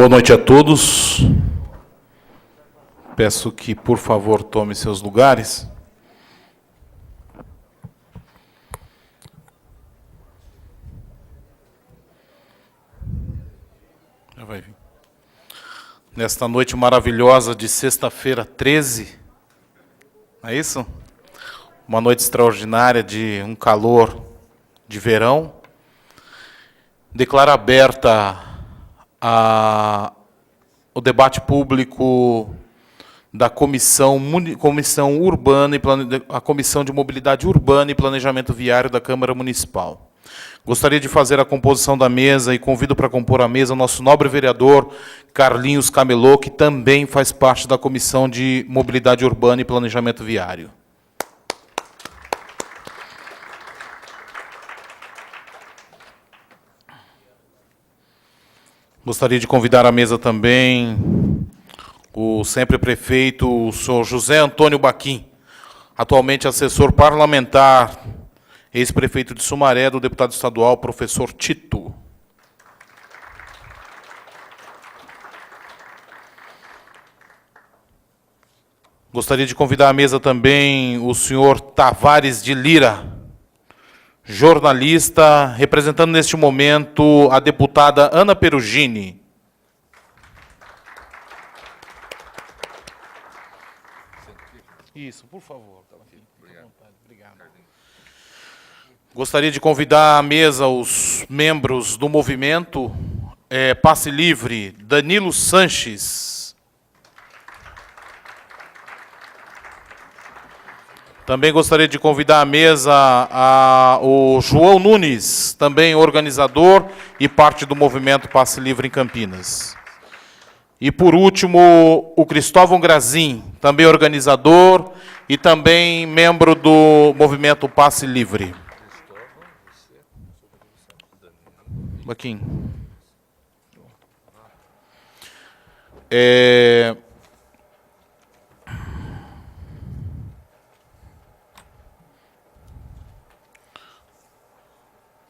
Boa noite a todos. Peço que, por favor, tome seus lugares. Já vai vir. Nesta noite maravilhosa de sexta-feira 13, não é isso? Uma noite extraordinária de um calor de verão. Declaro aberta o debate público da Comissão Urbana e a Comissão de Mobilidade Urbana e Planejamento Viário da Câmara Municipal. Gostaria de fazer a composição da mesa e convido para compor a mesa o nosso nobre vereador Carlinhos Camelô, que também faz parte da Comissão de Mobilidade Urbana e Planejamento Viário. Gostaria de convidar à mesa também o sempre prefeito, o senhor José Antônio Baquim, atualmente assessor parlamentar, ex-prefeito de Sumaré, do deputado estadual, professor Tito. Gostaria de convidar à mesa também o senhor Tavares de Lira, jornalista, representando neste momento a deputada Ana Perugini. Isso, por favor. Obrigado. Gostaria de convidar à mesa os membros do movimento Passe Livre, Danilo Sanches. Também gostaria de convidar à mesa o João Nunes, também organizador e parte do movimento Passe Livre em Campinas. E, por último, o Cristóvão Grazin, também organizador e também membro do movimento Passe Livre. Baquim.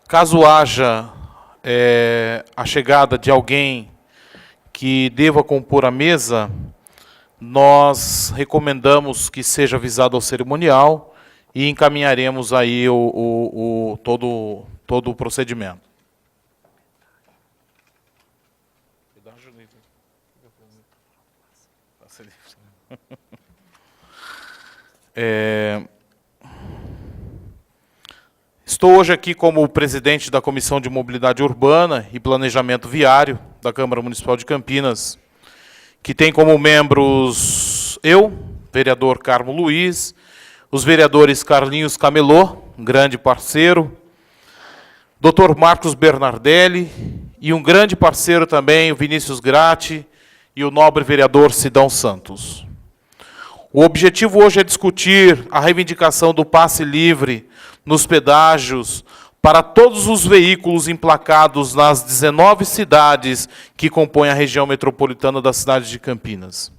Caso haja a chegada de alguém que deva compor a mesa, nós recomendamos que seja avisado ao cerimonial e encaminharemos aí todo o procedimento. Estou hoje aqui como presidente da Comissão de Mobilidade Urbana e Planejamento Viário da Câmara Municipal de Campinas, que tem como membros eu, vereador Carmo Luiz, os vereadores Carlinhos Camelô, um grande parceiro, Dr. Marcos Bernardelli e um grande parceiro também, o Vinícius Gratti, e o nobre vereador Sidão Santos. O objetivo hoje é discutir a reivindicação do passe livre nos pedágios para todos os veículos emplacados nas 19 cidades que compõem a região metropolitana da cidade de Campinas.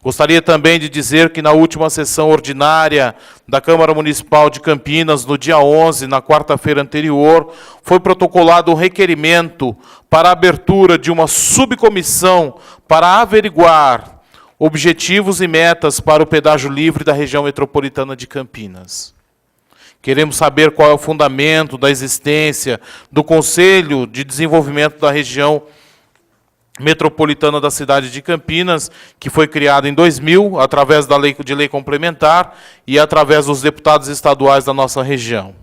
Gostaria também de dizer que na última sessão ordinária da Câmara Municipal de Campinas, no dia 11, na quarta-feira anterior, foi protocolado um requerimento para a abertura de uma subcomissão para averiguar objetivos e metas para o pedágio livre da região metropolitana de Campinas. Queremos saber qual é o fundamento da existência do Conselho de Desenvolvimento da Região Metropolitana da cidade de Campinas, que foi criado em 2000, através da lei complementar e através dos deputados estaduais da nossa região.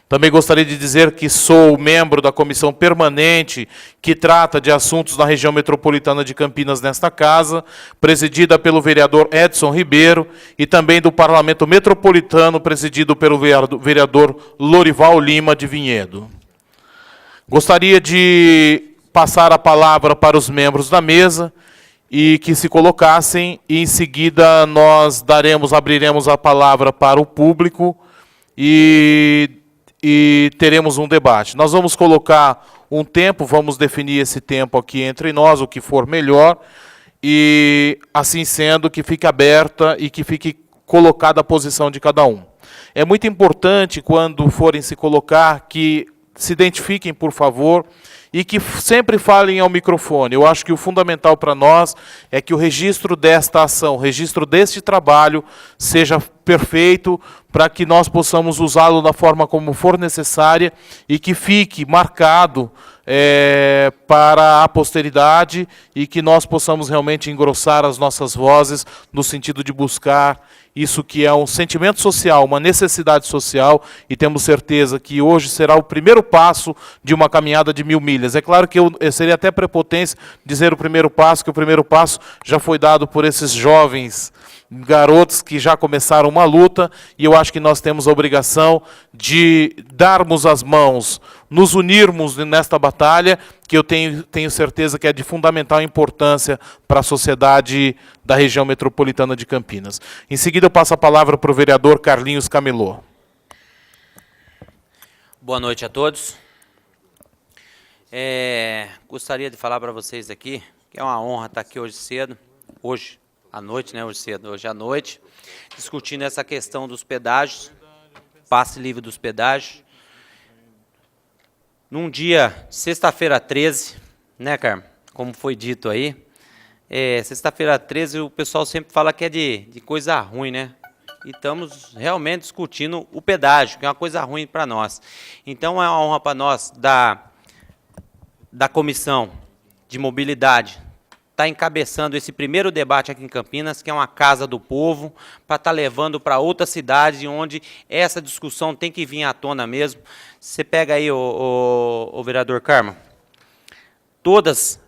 Também gostaria de dizer que sou membro da comissão permanente que trata de assuntos da região metropolitana de Campinas nesta casa, presidida pelo vereador Edson Ribeiro, e também do Parlamento Metropolitano, presidido pelo vereador Lorival Lima de Vinhedo. Gostaria de passar a palavra para os membros da mesa e que se colocassem, e em seguida nós abriremos a palavra para o público e teremos um debate. Nós vamos colocar um tempo, vamos definir esse tempo aqui entre nós, o que for melhor, e assim sendo, que fique aberta e que fique colocada a posição de cada um. É muito importante, quando forem se colocar, que se identifiquem, por favor, e que sempre falem ao microfone. Eu acho que o fundamental para nós é que o registro desta ação, o registro deste trabalho, seja perfeito, para que nós possamos usá-lo da forma como for necessária e que fique marcado para a posteridade e que nós possamos realmente engrossar as nossas vozes no sentido de buscar isso que é um sentimento social, uma necessidade social, e temos certeza que hoje será o primeiro passo de uma caminhada de 1000 milhas. É claro que seria até prepotência dizer o primeiro passo, que o primeiro passo já foi dado por esses jovens garotos que já começaram uma luta, e eu acho que nós temos a obrigação de darmos as mãos, nos unirmos nesta batalha, que eu tenho certeza que é de fundamental importância para a sociedade da região metropolitana de Campinas. Em seguida, eu passo a palavra para o vereador Carlinhos Camelô. Boa noite a todos. Gostaria de falar para vocês aqui, que é uma honra estar aqui hoje cedo, hoje à noite, né? Hoje à noite, discutindo essa questão dos pedágios, passe livre dos pedágios. Num dia, sexta-feira 13, né, Carmen? Como foi dito aí, sexta-feira 13 o pessoal sempre fala que é de coisa ruim, né? E estamos realmente discutindo o pedágio, que é uma coisa ruim para nós. Então é uma honra para nós da Comissão de Mobilidade estar encabeçando esse primeiro debate aqui em Campinas, que é uma casa do povo, para estar levando para outras cidades onde essa discussão tem que vir à tona mesmo. Você pega aí, o vereador Carmo, todas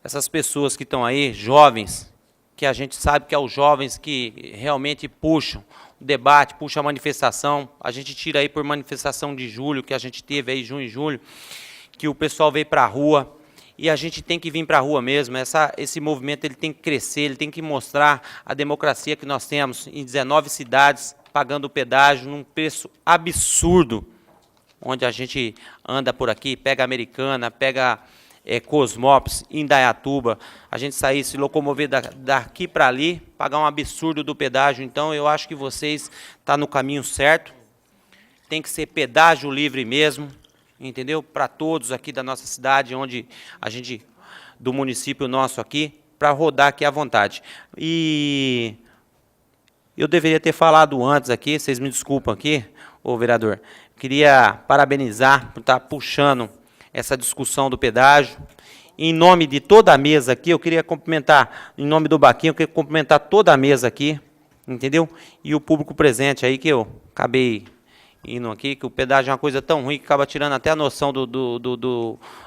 essas pessoas que estão aí, jovens, que a gente sabe que é os jovens que realmente puxam o debate, puxam a manifestação, a gente tira aí por manifestação de julho, que a gente teve aí, junho e julho, que o pessoal veio para a rua, e a gente tem que vir para a rua mesmo. Esse movimento ele tem que crescer, ele tem que mostrar a democracia que nós temos em 19 cidades, pagando pedágio num preço absurdo, onde a gente anda por aqui, pega Americana, pega Cosmópolis, Indaiatuba, a gente sair, se locomover daqui para ali, pagar um absurdo do pedágio. Então, eu acho que vocês estão no caminho certo, tem que ser pedágio livre mesmo, entendeu? Para todos aqui da nossa cidade, onde a gente, do município nosso aqui, para rodar aqui à vontade. E eu deveria ter falado antes aqui, vocês me desculpam aqui, ô vereador, queria parabenizar por estar puxando essa discussão do pedágio. Em nome de toda a mesa aqui, eu queria cumprimentar, em nome do Baquinho, eu queria cumprimentar toda a mesa aqui, entendeu? E o público presente aí, que eu acabei indo aqui, que o pedágio é uma coisa tão ruim que acaba tirando até a noção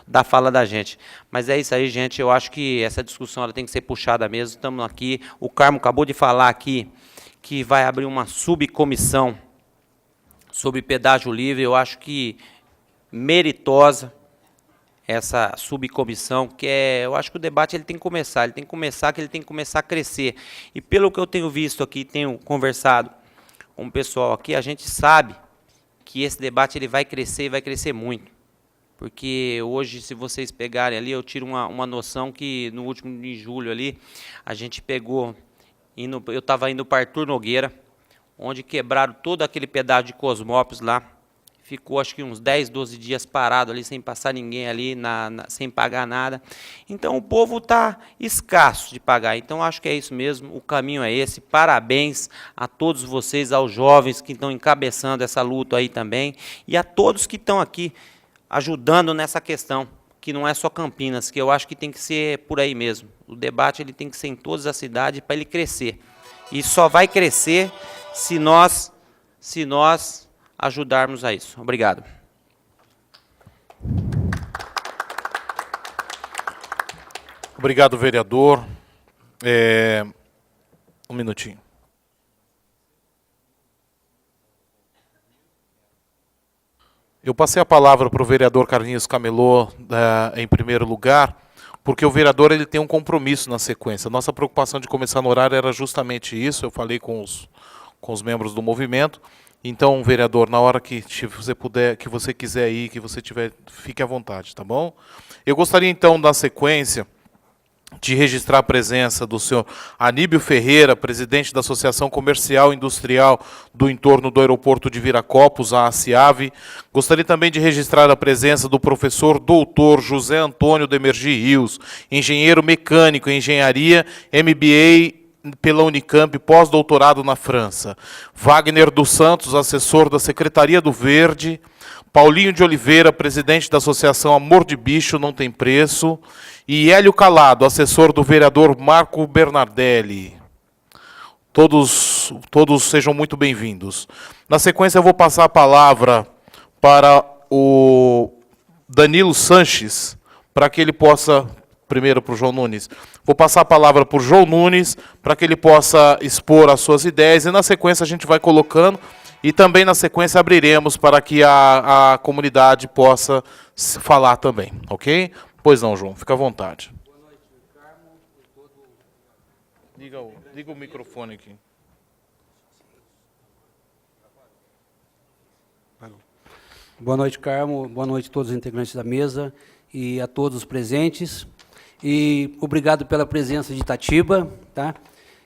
da fala da gente. Mas é isso aí, gente, eu acho que essa discussão ela tem que ser puxada mesmo, estamos aqui, o Carmo acabou de falar aqui que vai abrir uma subcomissão sobre pedágio livre, eu acho que meritosa essa subcomissão, que eu acho que o debate ele tem que começar a crescer. E pelo que eu tenho visto aqui, tenho conversado com o pessoal aqui, a gente sabe que esse debate ele vai crescer e vai crescer muito. Porque hoje, se vocês pegarem ali, eu tiro uma noção que no último de julho ali, a gente pegou, eu estava indo para Arthur Nogueira, onde quebraram todo aquele pedágio de Cosmópolis lá, ficou acho que uns 10, 12 dias parado ali, sem passar ninguém ali, sem pagar nada. Então o povo está escasso de pagar, então acho que é isso mesmo, o caminho é esse. Parabéns a todos vocês, aos jovens que estão encabeçando essa luta aí também, e a todos que estão aqui ajudando nessa questão, que não é só Campinas, que eu acho que tem que ser por aí mesmo. O debate ele tem que ser em todas as cidades para ele crescer, e só vai crescer se nós ajudarmos a isso. Obrigado. Obrigado, vereador. Um minutinho. Eu passei a palavra para o vereador Carlinhos Camelô, em primeiro lugar, porque o vereador ele tem um compromisso na sequência. Nossa preocupação de começar no horário era justamente isso, eu falei com os membros do movimento. Então, vereador, na hora que você puder, que você quiser ir, que você tiver, fique à vontade, tá bom? Eu gostaria, então, da sequência, de registrar a presença do senhor Aníbio Ferreira, presidente da Associação Comercial e Industrial do entorno do aeroporto de Viracopos, a ACIAVE. Gostaria também de registrar a presença do professor doutor José Antônio Demergy Rios, engenheiro mecânico em engenharia, MBA pela Unicamp, pós-doutorado na França. Wagner dos Santos, assessor da Secretaria do Verde. Paulinho de Oliveira, presidente da Associação Amor de Bicho Não Tem Preço. E Hélio Calado, assessor do vereador Marco Bernardelli. Todos sejam muito bem-vindos. Na sequência, eu vou passar a palavra para o Danilo Sanches, para que ele possa... Primeiro para o João Nunes. Vou passar a palavra para o João Nunes, para que ele possa expor as suas ideias, e na sequência a gente vai colocando, e também na sequência abriremos para que a comunidade possa falar também, ok? Pois não, João, fica à vontade. Boa noite, Carmo. Liga o microfone aqui. Boa noite, Carmo. Boa noite a todos os integrantes da mesa e a todos os presentes. E obrigado pela presença de Itatiba, tá?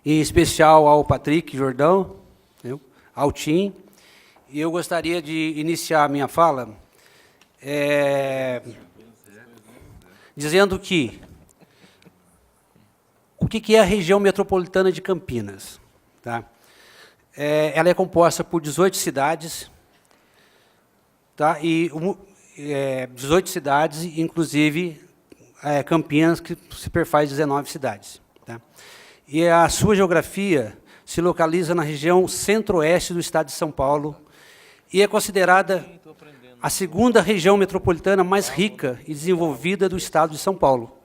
Em especial ao Patrick Jordão, ao Tim. E eu gostaria de iniciar a minha fala dizendo que o que é a região metropolitana de Campinas? Tá? Ela é composta por 18 cidades, tá? E 18 cidades, inclusive Campinas, que se perfaz 19 cidades. Tá? E a sua geografia se localiza na região centro-oeste do estado de São Paulo e é considerada a segunda região metropolitana mais rica e desenvolvida do estado de São Paulo,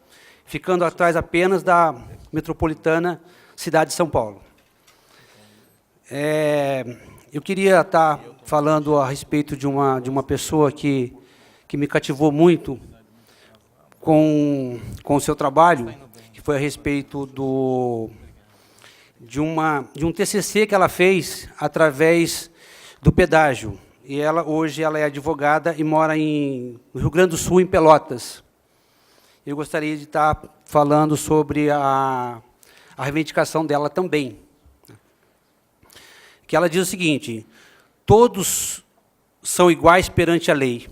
ficando atrás apenas da metropolitana cidade de São Paulo. Eu queria estar falando a respeito de uma pessoa que me cativou muito com o seu trabalho, que foi a respeito de um TCC que ela fez através do pedágio. E hoje ela é advogada e mora no Rio Grande do Sul, em Pelotas. Eu gostaria de estar falando sobre a reivindicação dela também. Que ela diz o seguinte: todos são iguais perante a lei,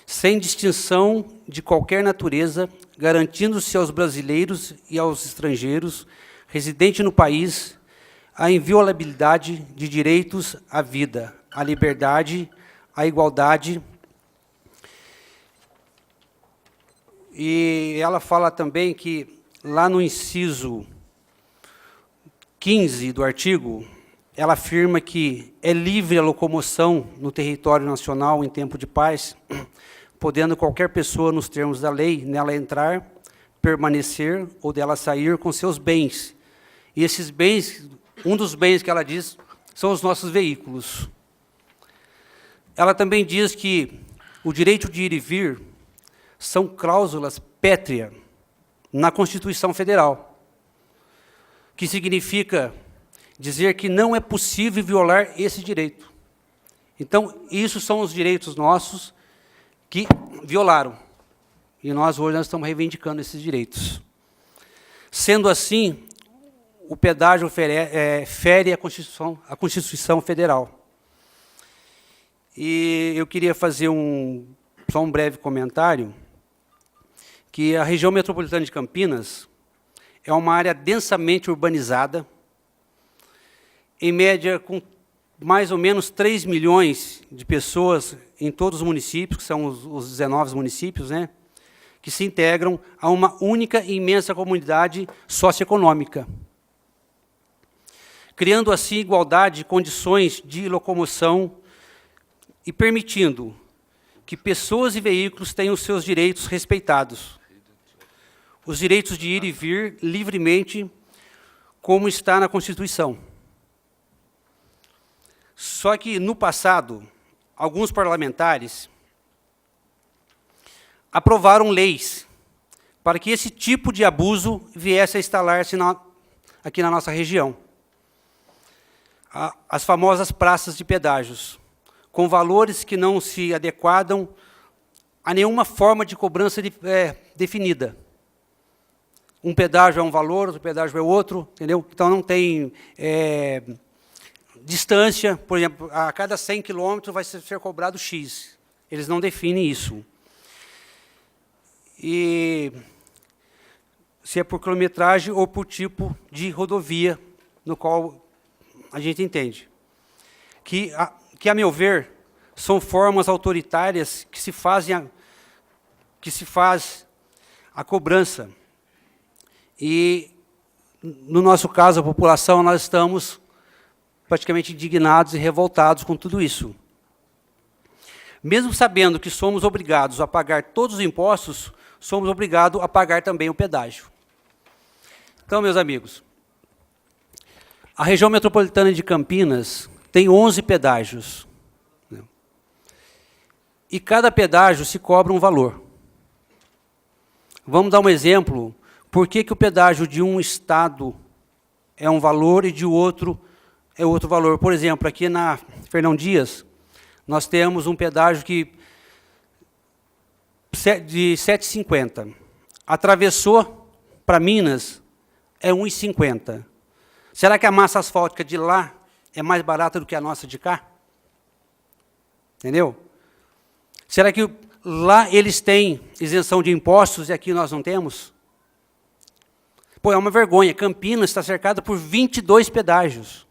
sem distinção de qualquer natureza, garantindo-se aos brasileiros e aos estrangeiros residentes no país a inviolabilidade de direitos à vida, à liberdade, à igualdade. E ela fala também que, lá no inciso 15 do artigo, ela afirma que é livre a locomoção no território nacional em tempo de paz, podendo qualquer pessoa, nos termos da lei, nela entrar, permanecer ou dela sair com seus bens. E esses bens, um dos bens que ela diz, são os nossos veículos. Ela também diz que o direito de ir e vir são cláusulas pétreas na Constituição Federal, que significa dizer que não é possível violar esse direito. Então, isso são os direitos nossos que violaram. E nós hoje estamos reivindicando esses direitos. Sendo assim, o pedágio fere a Constituição Federal. E eu queria fazer só um breve comentário, que a região metropolitana de Campinas é uma área densamente urbanizada, em média com mais ou menos 3 milhões de pessoas em todos os municípios, que são os 19 municípios, né, que se integram a uma única e imensa comunidade socioeconômica, criando assim igualdade de condições de locomoção e permitindo que pessoas e veículos tenham os seus direitos respeitados. Os direitos de ir e vir livremente, como está na Constituição. Só que, no passado, alguns parlamentares aprovaram leis para que esse tipo de abuso viesse a instalar-se aqui na nossa região. As famosas praças de pedágios, com valores que não se adequam a nenhuma forma de cobrança definida. Um pedágio é um valor, outro pedágio é outro, entendeu? Então não tem distância, por exemplo, a cada 100 quilômetros vai ser cobrado X. Eles não definem isso. E se é por quilometragem ou por tipo de rodovia, no qual a gente entende. Que a meu ver, são formas autoritárias que se faz a cobrança. E, no nosso caso, a população, nós estamos praticamente indignados e revoltados com tudo isso. Mesmo sabendo que somos obrigados a pagar todos os impostos, somos obrigados a pagar também o pedágio. Então, meus amigos, a região metropolitana de Campinas tem 11 pedágios. E cada pedágio se cobra um valor. Vamos dar um exemplo. Por que o pedágio de um estado é um valor e de outro é outro valor? Por exemplo, aqui na Fernão Dias, nós temos um pedágio de R$ 7,50. Atravessou para Minas, é R$ 1,50. Será que a massa asfáltica de lá é mais barata do que a nossa de cá? Entendeu? Será que lá eles têm isenção de impostos e aqui nós não temos? Pô, é uma vergonha. Campinas está cercada por 22 pedágios.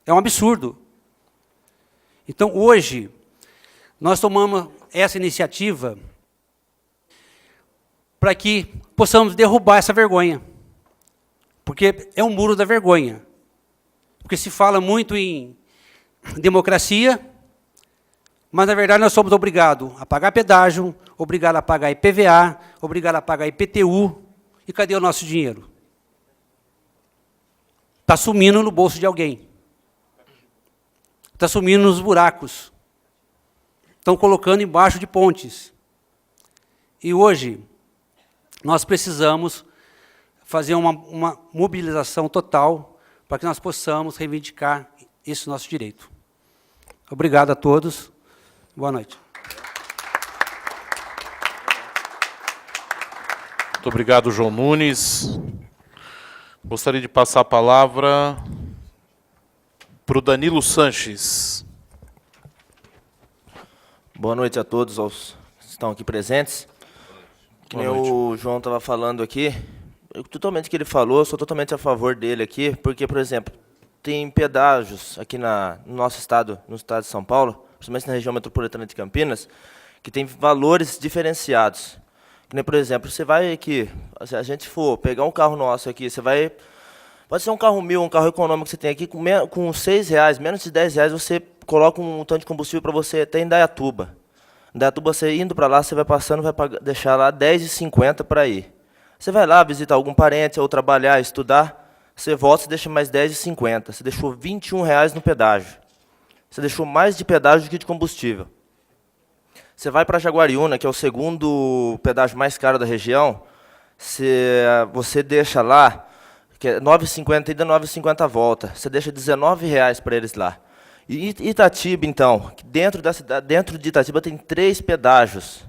É um absurdo. Então, hoje, nós tomamos essa iniciativa para que possamos derrubar essa vergonha. Porque é um muro da vergonha. Porque se fala muito em democracia, mas, na verdade, nós somos obrigados a pagar pedágio, obrigados a pagar IPVA, obrigados a pagar IPTU. E cadê o nosso dinheiro? Está sumindo no bolso de alguém. Está sumindo nos buracos. Estão colocando embaixo de pontes. E hoje, nós precisamos fazer uma mobilização total para que nós possamos reivindicar esse nosso direito. Obrigado a todos. Boa noite. Muito obrigado, João Nunes. Gostaria de passar a palavra para o Danilo Sanches. Boa noite a todos os que estão aqui presentes. Que nem o João estava falando aqui, totalmente o que ele falou, eu sou totalmente a favor dele aqui, porque, por exemplo, tem pedágios aqui no nosso estado, no estado de São Paulo, principalmente na região metropolitana de Campinas, que tem valores diferenciados. Que nem, por exemplo, você vai aqui, se a gente for pegar um carro nosso aqui, você vai... Pode ser um carro mil, um carro econômico que você tem aqui, com R$6, menos de R$10, você coloca um tanto de combustível para você até em Indaiatuba. Indaiatuba, você indo para lá, você vai passando, vai deixar lá R$10,50 para ir. Você vai lá visitar algum parente, ou trabalhar, estudar, você volta e deixa mais R$10,50. Você deixou R$21 no pedágio. Você deixou mais de pedágio do que de combustível. Você vai para Jaguariúna, que é o segundo pedágio mais caro da região, você deixa lá, que é R$9,50 ida, R$9,50 a volta. Você deixa R$19 para eles lá. E Itatiba, então, dentro de Itatiba tem 3 pedágios.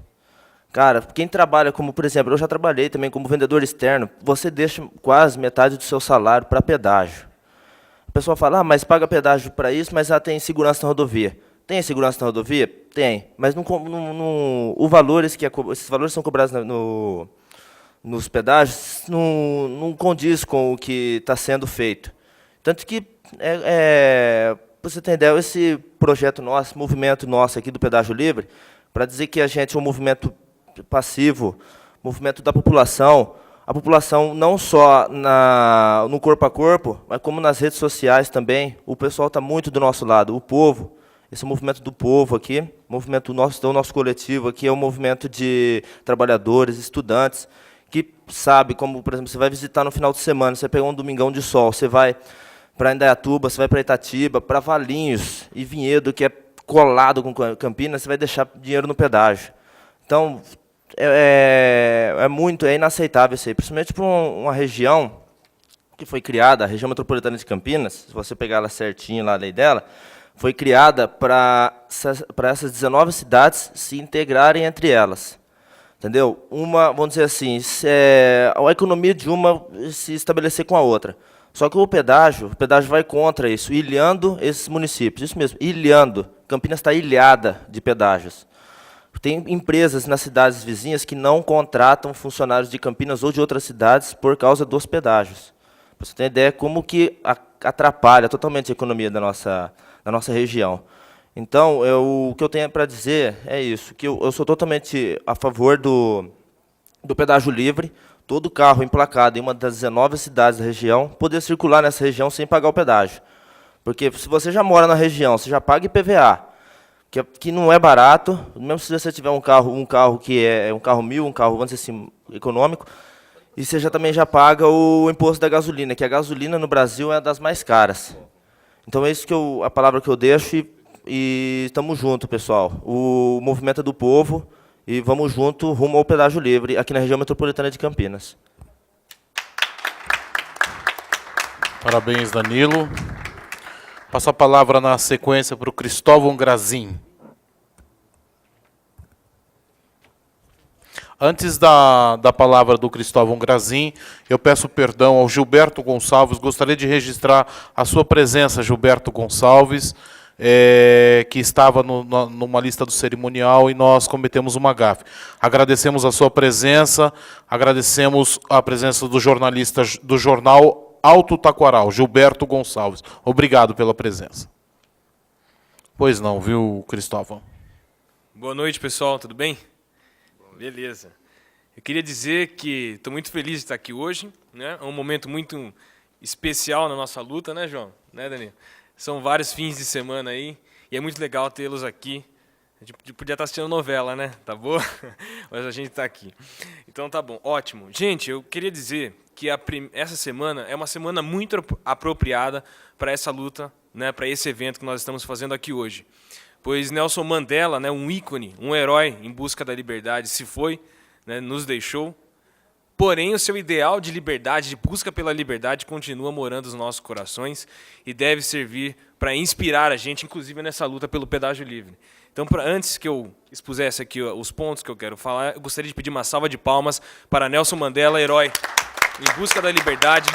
Cara, quem trabalha como, por exemplo, eu já trabalhei também como vendedor externo, você deixa quase metade do seu salário para pedágio. A pessoa fala, mas paga pedágio para isso, mas já tem segurança na rodovia. Tem segurança na rodovia? Tem, mas esses valores são cobrados nos pedágios não condiz com o que está sendo feito. Tanto que, para você ter ideia, esse projeto nosso, movimento nosso aqui do Pedágio Livre, para dizer que a gente é um movimento passivo, movimento da população, a população não só no corpo a corpo, mas como nas redes sociais também, o pessoal está muito do nosso lado, o povo. Esse movimento do povo aqui, movimento do nosso coletivo aqui, é um movimento de trabalhadores, estudantes, que sabe, como, por exemplo, você vai visitar no final de semana, você pega um domingão de sol, você vai para Indaiatuba, você vai para Itatiba, para Valinhos e Vinhedo, que é colado com Campinas, você vai deixar dinheiro no pedágio. Então, é inaceitável isso aí, principalmente para uma região que foi criada, a região metropolitana de Campinas, se você pegar ela certinho, lá a lei dela, foi criada para essas 19 cidades se integrarem entre elas. Entendeu? Vamos dizer assim, a economia de uma se estabelecer com a outra. Só que o pedágio vai contra isso, ilhando esses municípios. Isso mesmo, ilhando. Campinas está ilhada de pedágios. Tem empresas nas cidades vizinhas que não contratam funcionários de Campinas ou de outras cidades por causa dos pedágios. Para você ter ideia como que atrapalha totalmente a economia da nossa região. Então, o que eu tenho para dizer é isso, que eu sou totalmente a favor do pedágio livre, todo carro emplacado em uma das 19 cidades da região poder circular nessa região sem pagar o pedágio. Porque se você já mora na região, você já paga IPVA, que não é barato, mesmo se você tiver um carro que é um carro 1000, um carro, vamos dizer assim, econômico, e você também já paga o imposto da gasolina, que a gasolina no Brasil é das mais caras. Então é isso a palavra que eu deixo e estamos juntos, pessoal. O movimento é do povo e vamos junto rumo ao pedágio livre aqui na região metropolitana de Campinas. Parabéns, Danilo. Passo a palavra na sequência para o Cristóvão Grazin. Antes da palavra do Cristóvão Grazin, eu peço perdão ao Gilberto Gonçalves. Gostaria de registrar a sua presença, Gilberto Gonçalves, que estava numa lista do cerimonial e nós cometemos uma gafe. Agradecemos a sua presença, agradecemos a presença do jornalista do jornal Alto Taquaral, Gilberto Gonçalves. Obrigado pela presença. Pois não, viu, Cristóvão? Boa noite, pessoal. Tudo bem? Beleza. Eu queria dizer que estou muito feliz de estar aqui hoje, né? É um momento muito especial na nossa luta, né, João? Né, Danilo? São vários fins de semana aí e é muito legal tê-los aqui. A gente podia estar assistindo novela, né? Tá bom? Mas a gente está aqui. Então tá bom, ótimo. Gente, eu queria dizer que essa semana é uma semana muito apropriada para essa luta, né? Para esse evento que nós estamos fazendo aqui hoje. Pois Nelson Mandela, né, um ícone, um herói em busca da liberdade, se foi, né, nos deixou. Porém, o seu ideal de liberdade, de busca pela liberdade, continua morando nos nossos corações e deve servir para inspirar a gente, inclusive nessa luta pelo pedágio livre. Então, antes que eu expusesse aqui os pontos que eu quero falar, eu gostaria de pedir uma salva de palmas para Nelson Mandela, herói em busca da liberdade,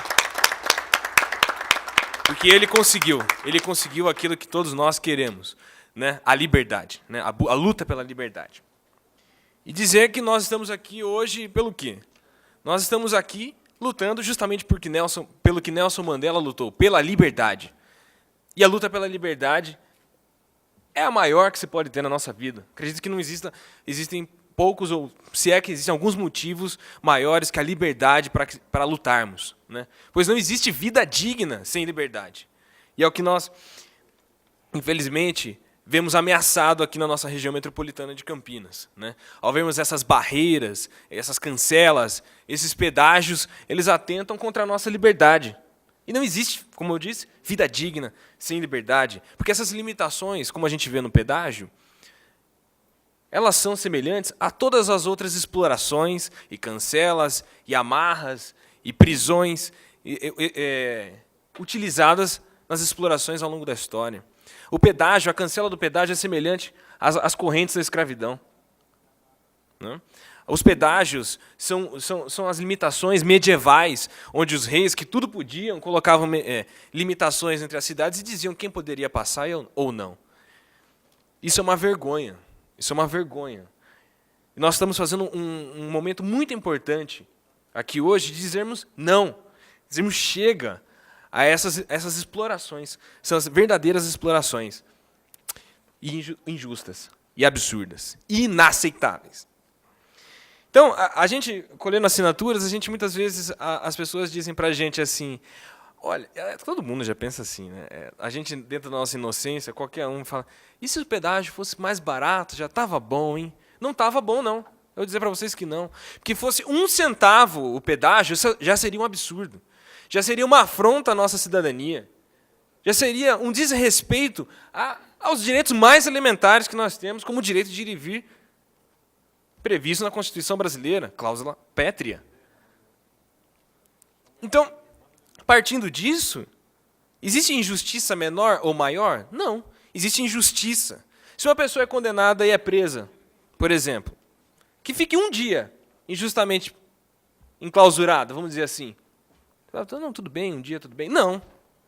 porque ele conseguiu aquilo que todos nós queremos, né? A liberdade, né? A luta pela liberdade. E dizer que nós estamos aqui hoje pelo quê? Nós estamos aqui lutando justamente pelo que Nelson Mandela lutou, pela liberdade. E a luta pela liberdade é a maior que se pode ter na nossa vida. Acredito que não existem poucos, ou se é que existem alguns motivos maiores que a liberdade para lutarmos, né? Pois não existe vida digna sem liberdade. E é o que nós, infelizmente, vemos ameaçado aqui na nossa região metropolitana de Campinas, né? Ao vermos essas barreiras, essas cancelas, esses pedágios, eles atentam contra a nossa liberdade. E não existe, como eu disse, vida digna sem liberdade. Porque essas limitações, como a gente vê no pedágio, elas são semelhantes a todas as outras explorações e cancelas e amarras e prisões utilizadas nas explorações ao longo da história. O pedágio, a cancela do pedágio é semelhante às correntes da escravidão, né? Os pedágios são as limitações medievais, onde os reis, que tudo podiam, colocavam limitações entre as cidades e diziam quem poderia passar ou não. Isso é uma vergonha. Isso é uma vergonha. E nós estamos fazendo um momento muito importante aqui hoje de dizermos não, dizermos chega a essas explorações. São as verdadeiras explorações. Injustas, e absurdas, e inaceitáveis. Então, a gente, colhendo assinaturas, muitas vezes, as pessoas dizem para a gente assim, olha, todo mundo já pensa assim, né? A gente, dentro da nossa inocência, qualquer um fala, e se o pedágio fosse mais barato, já estava bom, hein? Não estava bom, não. Eu vou dizer para vocês que não. Porque fosse 1 centavo o pedágio, já seria um absurdo. Já seria uma afronta à nossa cidadania. Já seria um desrespeito aos direitos mais elementares que nós temos, como o direito de ir e vir, previsto na Constituição brasileira, cláusula pétrea. Então, partindo disso, existe injustiça menor ou maior? Não. Existe injustiça. Se uma pessoa é condenada e é presa, por exemplo, que fique um dia injustamente enclausurada, vamos dizer assim. Não, tudo bem, um dia tudo bem. Não.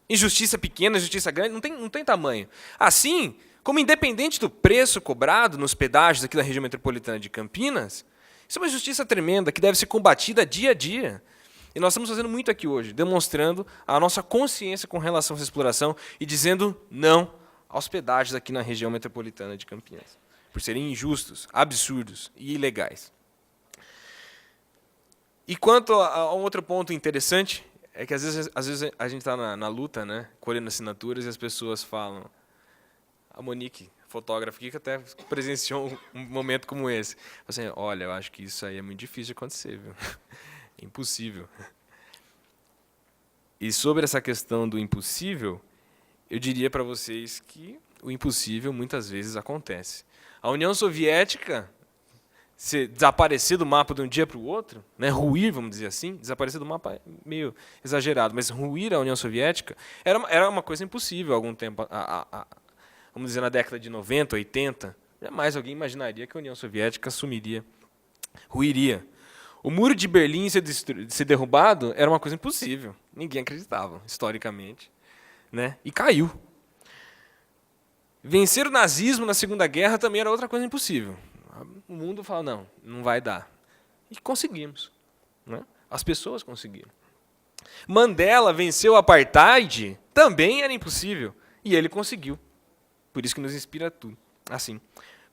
Injustiça pequena, injustiça grande, não tem tamanho. Assim, como independente do preço cobrado nos pedágios aqui da região metropolitana de Campinas, isso é uma injustiça tremenda que deve ser combatida dia a dia. E nós estamos fazendo muito aqui hoje, demonstrando a nossa consciência com relação a essa exploração e dizendo não aos pedágios aqui na região metropolitana de Campinas, por serem injustos, absurdos e ilegais. E quanto a um outro ponto interessante, é que às vezes a gente está na luta, né, colhendo assinaturas, e as pessoas falam, a Monique, fotógrafa aqui, que até presenciou um momento como esse, assim, olha, eu acho que isso aí é muito difícil de acontecer, viu? É impossível. E sobre essa questão do impossível, eu diria para vocês que o impossível muitas vezes acontece. A União Soviética se desaparecer do mapa de um dia para o outro, né, ruir, vamos dizer assim, desaparecer do mapa é meio exagerado, mas ruir a União Soviética era uma coisa impossível há algum tempo, vamos dizer na década de 90, 80, jamais alguém imaginaria que a União Soviética ruiria. O Muro de Berlim ser derrubado era uma coisa impossível, ninguém acreditava, historicamente, né, e caiu. Vencer o nazismo na Segunda Guerra também era outra coisa impossível. O mundo fala, não vai dar. E conseguimos. Né? As pessoas conseguiram. Mandela venceu o apartheid, também era impossível. E ele conseguiu. Por isso que nos inspira tudo. Assim.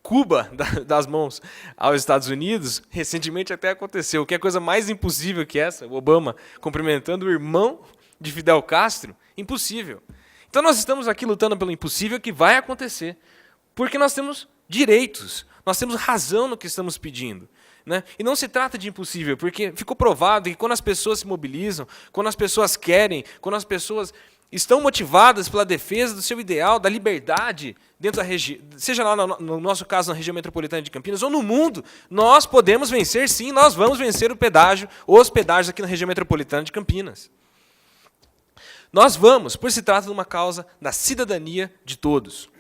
Cuba, das mãos aos Estados Unidos, recentemente até aconteceu. O que é coisa mais impossível que essa? O Obama cumprimentando o irmão de Fidel Castro? Impossível. Então nós estamos aqui lutando pelo impossível que vai acontecer. Porque nós temos direitos. Nós temos razão no que estamos pedindo. Né? E não se trata de impossível, porque ficou provado que quando as pessoas se mobilizam, quando as pessoas querem, quando as pessoas estão motivadas pela defesa do seu ideal, da liberdade, dentro da região, seja lá no nosso caso na região metropolitana de Campinas, ou no mundo, nós podemos vencer sim, nós vamos vencer os pedágios aqui na região metropolitana de Campinas. Nós vamos, por se trata de uma causa da cidadania de todos.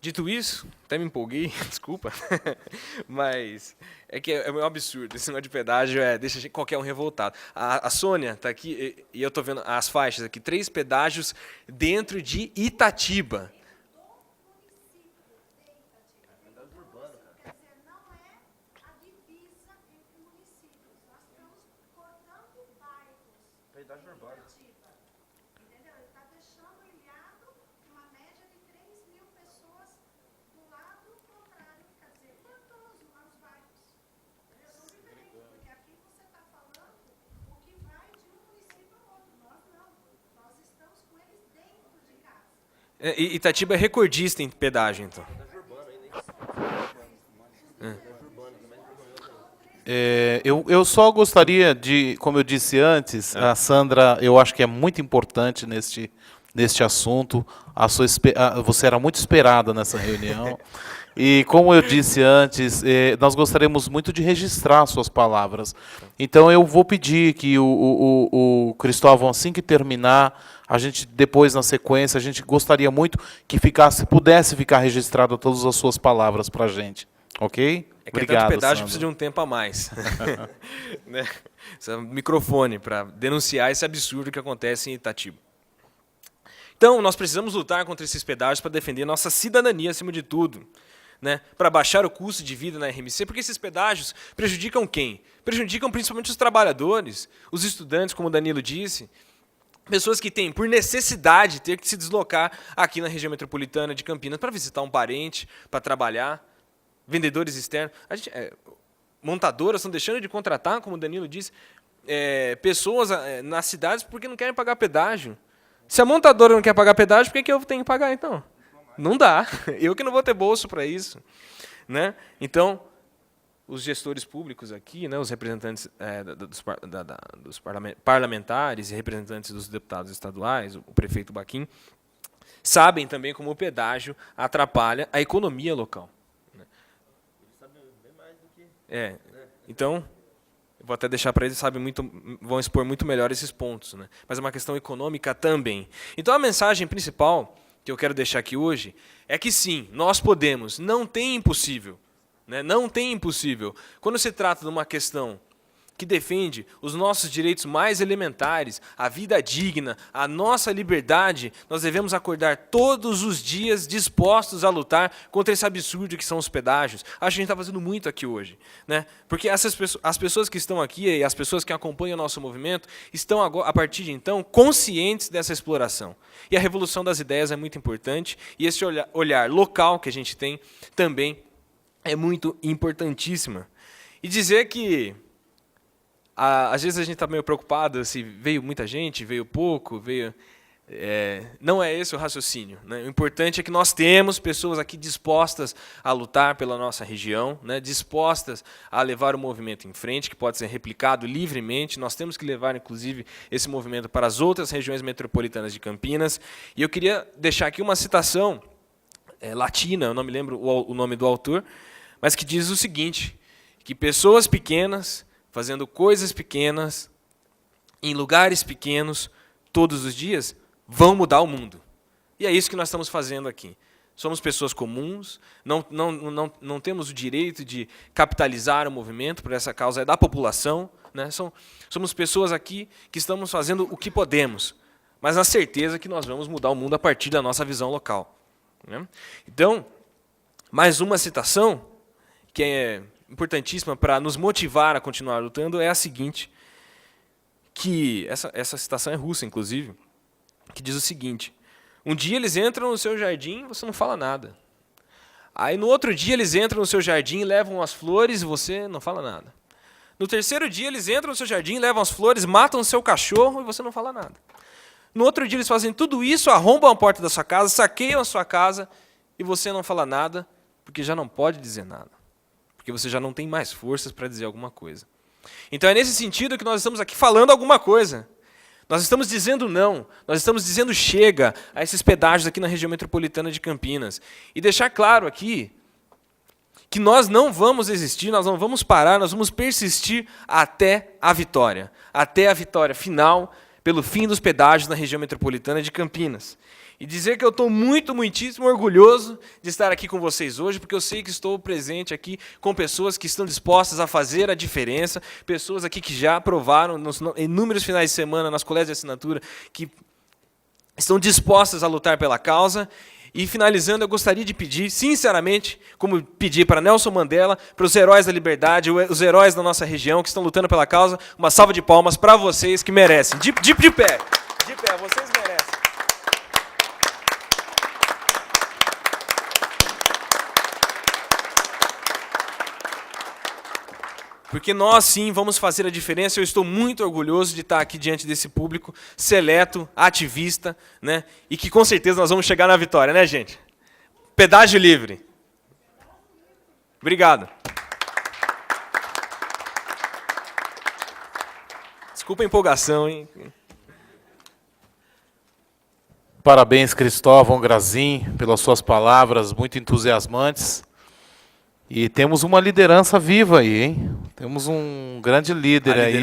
Dito isso, até me empolguei, desculpa, mas é que é um absurdo. Esse negócio de pedágio deixa qualquer um revoltado. A Sônia está aqui, e eu estou vendo as faixas aqui, 3 pedágios dentro de Itatiba. Itatiba é recordista em pedágio, então. Eu só gostaria de, como eu disse antes, a Sandra, eu acho que é muito importante neste assunto. Você era muito esperada nessa reunião. E, como eu disse antes, nós gostaríamos muito de registrar suas palavras. Então, eu vou pedir que o Cristóvão, assim que terminar, a gente, depois, na sequência, a gente gostaria muito que pudesse ficar registrado todas as suas palavras para a gente. Ok? É que Obrigado, tanto pedágio Sandra. precisa de um tempo a mais. Né? Microfone para denunciar esse absurdo que acontece em Itatiba. Então, nós precisamos lutar contra esses pedágios para defender nossa cidadania acima de tudo. Né? Para baixar o custo de vida na RMC, porque esses pedágios prejudicam quem? Prejudicam principalmente os trabalhadores, os estudantes, como o Danilo disse, pessoas que têm, por necessidade, ter que se deslocar aqui na região metropolitana de Campinas para visitar um parente, para trabalhar, vendedores externos. Montadoras estão deixando de contratar, como o Danilo disse, pessoas nas cidades porque não querem pagar pedágio. Se a montadora não quer pagar pedágio, por que eu tenho que pagar, então? Não dá. Eu que não vou ter bolso para isso. Né? Então, os gestores públicos aqui, né, os representantes dos parlamentares e representantes dos deputados estaduais, o prefeito Baquim, sabem também como o pedágio atrapalha a economia local. Né? Então, eu vou até deixar para eles, vão expor muito melhor esses pontos. Né? Mas é uma questão econômica também. Então, a mensagem principal que eu quero deixar aqui hoje é que sim, nós podemos, não tem impossível, né? Não tem impossível. Quando se trata de uma questão que defende os nossos direitos mais elementares, a vida digna, a nossa liberdade, nós devemos acordar todos os dias dispostos a lutar contra esse absurdo que são os pedágios. Acho que a gente está fazendo muito aqui hoje, né? Porque as pessoas que estão aqui e as pessoas que acompanham o nosso movimento estão, agora, a partir de então, conscientes dessa exploração. E a revolução das ideias é muito importante, e esse olhar local que a gente tem também é muito importantíssima. E dizer que às vezes a gente está meio preocupado se veio muita gente, veio pouco, veio... não é esse o raciocínio, né? O importante é que nós temos pessoas aqui dispostas a lutar pela nossa região, né? Dispostas a levar o movimento em frente, que pode ser replicado livremente. Nós temos que levar, inclusive, esse movimento para as outras regiões metropolitanas de Campinas. E eu queria deixar aqui uma citação latina, eu não me lembro o nome do autor, mas que diz o seguinte, que pessoas pequenas fazendo coisas pequenas, em lugares pequenos, todos os dias, vão mudar o mundo. E é isso que nós estamos fazendo aqui. Somos pessoas comuns, não temos o direito de capitalizar o movimento, por essa causa é da população, né? Somos pessoas aqui que estamos fazendo o que podemos, mas na certeza que nós vamos mudar o mundo a partir da nossa visão local, né? Então, mais uma citação, que é importantíssima para nos motivar a continuar lutando, é a seguinte, que essa citação é russa, inclusive, que diz o seguinte: um dia eles entram no seu jardim e você não fala nada. Aí no outro dia eles entram no seu jardim, levam as flores e você não fala nada. No terceiro dia eles entram no seu jardim, levam as flores, matam o seu cachorro e você não fala nada. No outro dia eles fazem tudo isso, arrombam a porta da sua casa, saqueiam a sua casa e você não fala nada, porque já não pode dizer nada. Porque você já não tem mais forças para dizer alguma coisa. Então é nesse sentido que nós estamos aqui falando alguma coisa. Nós estamos dizendo não, nós estamos dizendo chega a esses pedágios aqui na região metropolitana de Campinas. E deixar claro aqui que nós não vamos existir, nós não vamos parar, nós vamos persistir até a vitória final, pelo fim dos pedágios na região metropolitana de Campinas. E dizer que eu estou muitíssimo orgulhoso de estar aqui com vocês hoje, porque eu sei que estou presente aqui com pessoas que estão dispostas a fazer a diferença, pessoas aqui que já aprovaram nos inúmeros finais de semana, nas colégios de assinatura, que estão dispostas a lutar pela causa. E, finalizando, eu gostaria de pedir, sinceramente, como pedi para Nelson Mandela, para os heróis da liberdade, os heróis da nossa região que estão lutando pela causa, uma salva de palmas para vocês que merecem. De pé, vocês merecem. Porque nós, sim, vamos fazer a diferença. Eu estou muito orgulhoso de estar aqui diante desse público seleto, ativista, né? E que, com certeza, nós vamos chegar na vitória, né, gente? Pedágio livre. Obrigado. Desculpa a empolgação, hein? Parabéns, Cristóvão Grazin, pelas suas palavras muito entusiasmantes. E temos uma liderança viva aí, hein? Temos um grande líder aí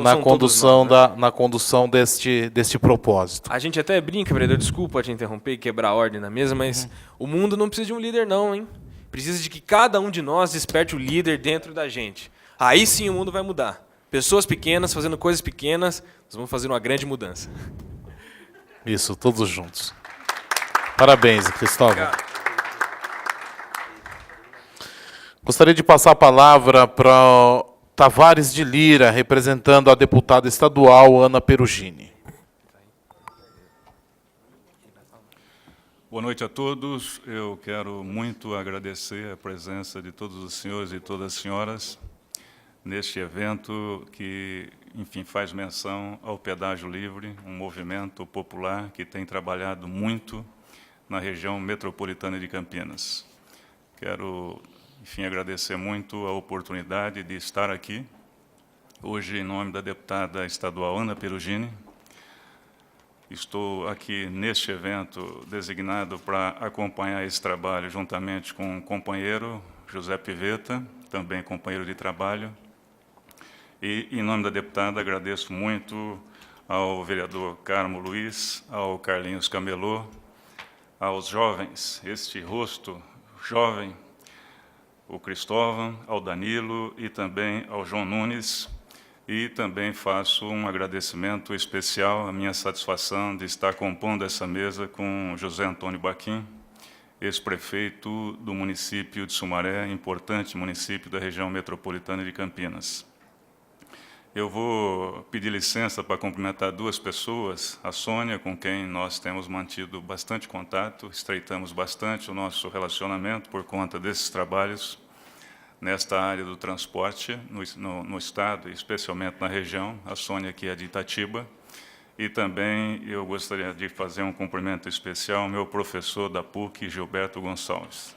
na condução deste propósito. A gente até brinca, vereador, desculpa te interromper e quebrar a ordem na mesa, mas o mundo não precisa de um líder não, hein? Precisa de que cada um de nós desperte o líder dentro da gente. Aí sim o mundo vai mudar. Pessoas pequenas fazendo coisas pequenas, nós vamos fazer uma grande mudança. Isso, todos juntos. Parabéns, Cristóvão. Obrigado. Gostaria de passar a palavra para Tavares de Lira, representando a deputada estadual Ana Perugini. Boa noite a todos. Eu quero muito agradecer a presença de todos os senhores e todas as senhoras neste evento que, enfim, faz menção ao pedágio livre, um movimento popular que tem trabalhado muito na região metropolitana de Campinas. Quero, enfim, agradecer muito a oportunidade de estar aqui, hoje em nome da deputada estadual Ana Perugini. Estou aqui neste evento designado para acompanhar esse trabalho juntamente com o companheiro José Pivetta, também companheiro de trabalho. E, em nome da deputada, agradeço muito ao vereador Carmo Luiz, ao Carlinhos Camelô, aos jovens, este rosto jovem, o Cristóvão, ao Danilo e também ao João Nunes, e também faço um agradecimento especial, a minha satisfação de estar compondo essa mesa com José Antônio Baquim, ex-prefeito do município de Sumaré, importante município da região metropolitana de Campinas. Eu vou pedir licença para cumprimentar duas pessoas, a Sônia, com quem nós temos mantido bastante contato, estreitamos bastante o nosso relacionamento por conta desses trabalhos nesta área do transporte no Estado, especialmente na região, a Sônia que é de Itatiba, e também eu gostaria de fazer um cumprimento especial ao meu professor da PUC, Gilberto Gonçalves.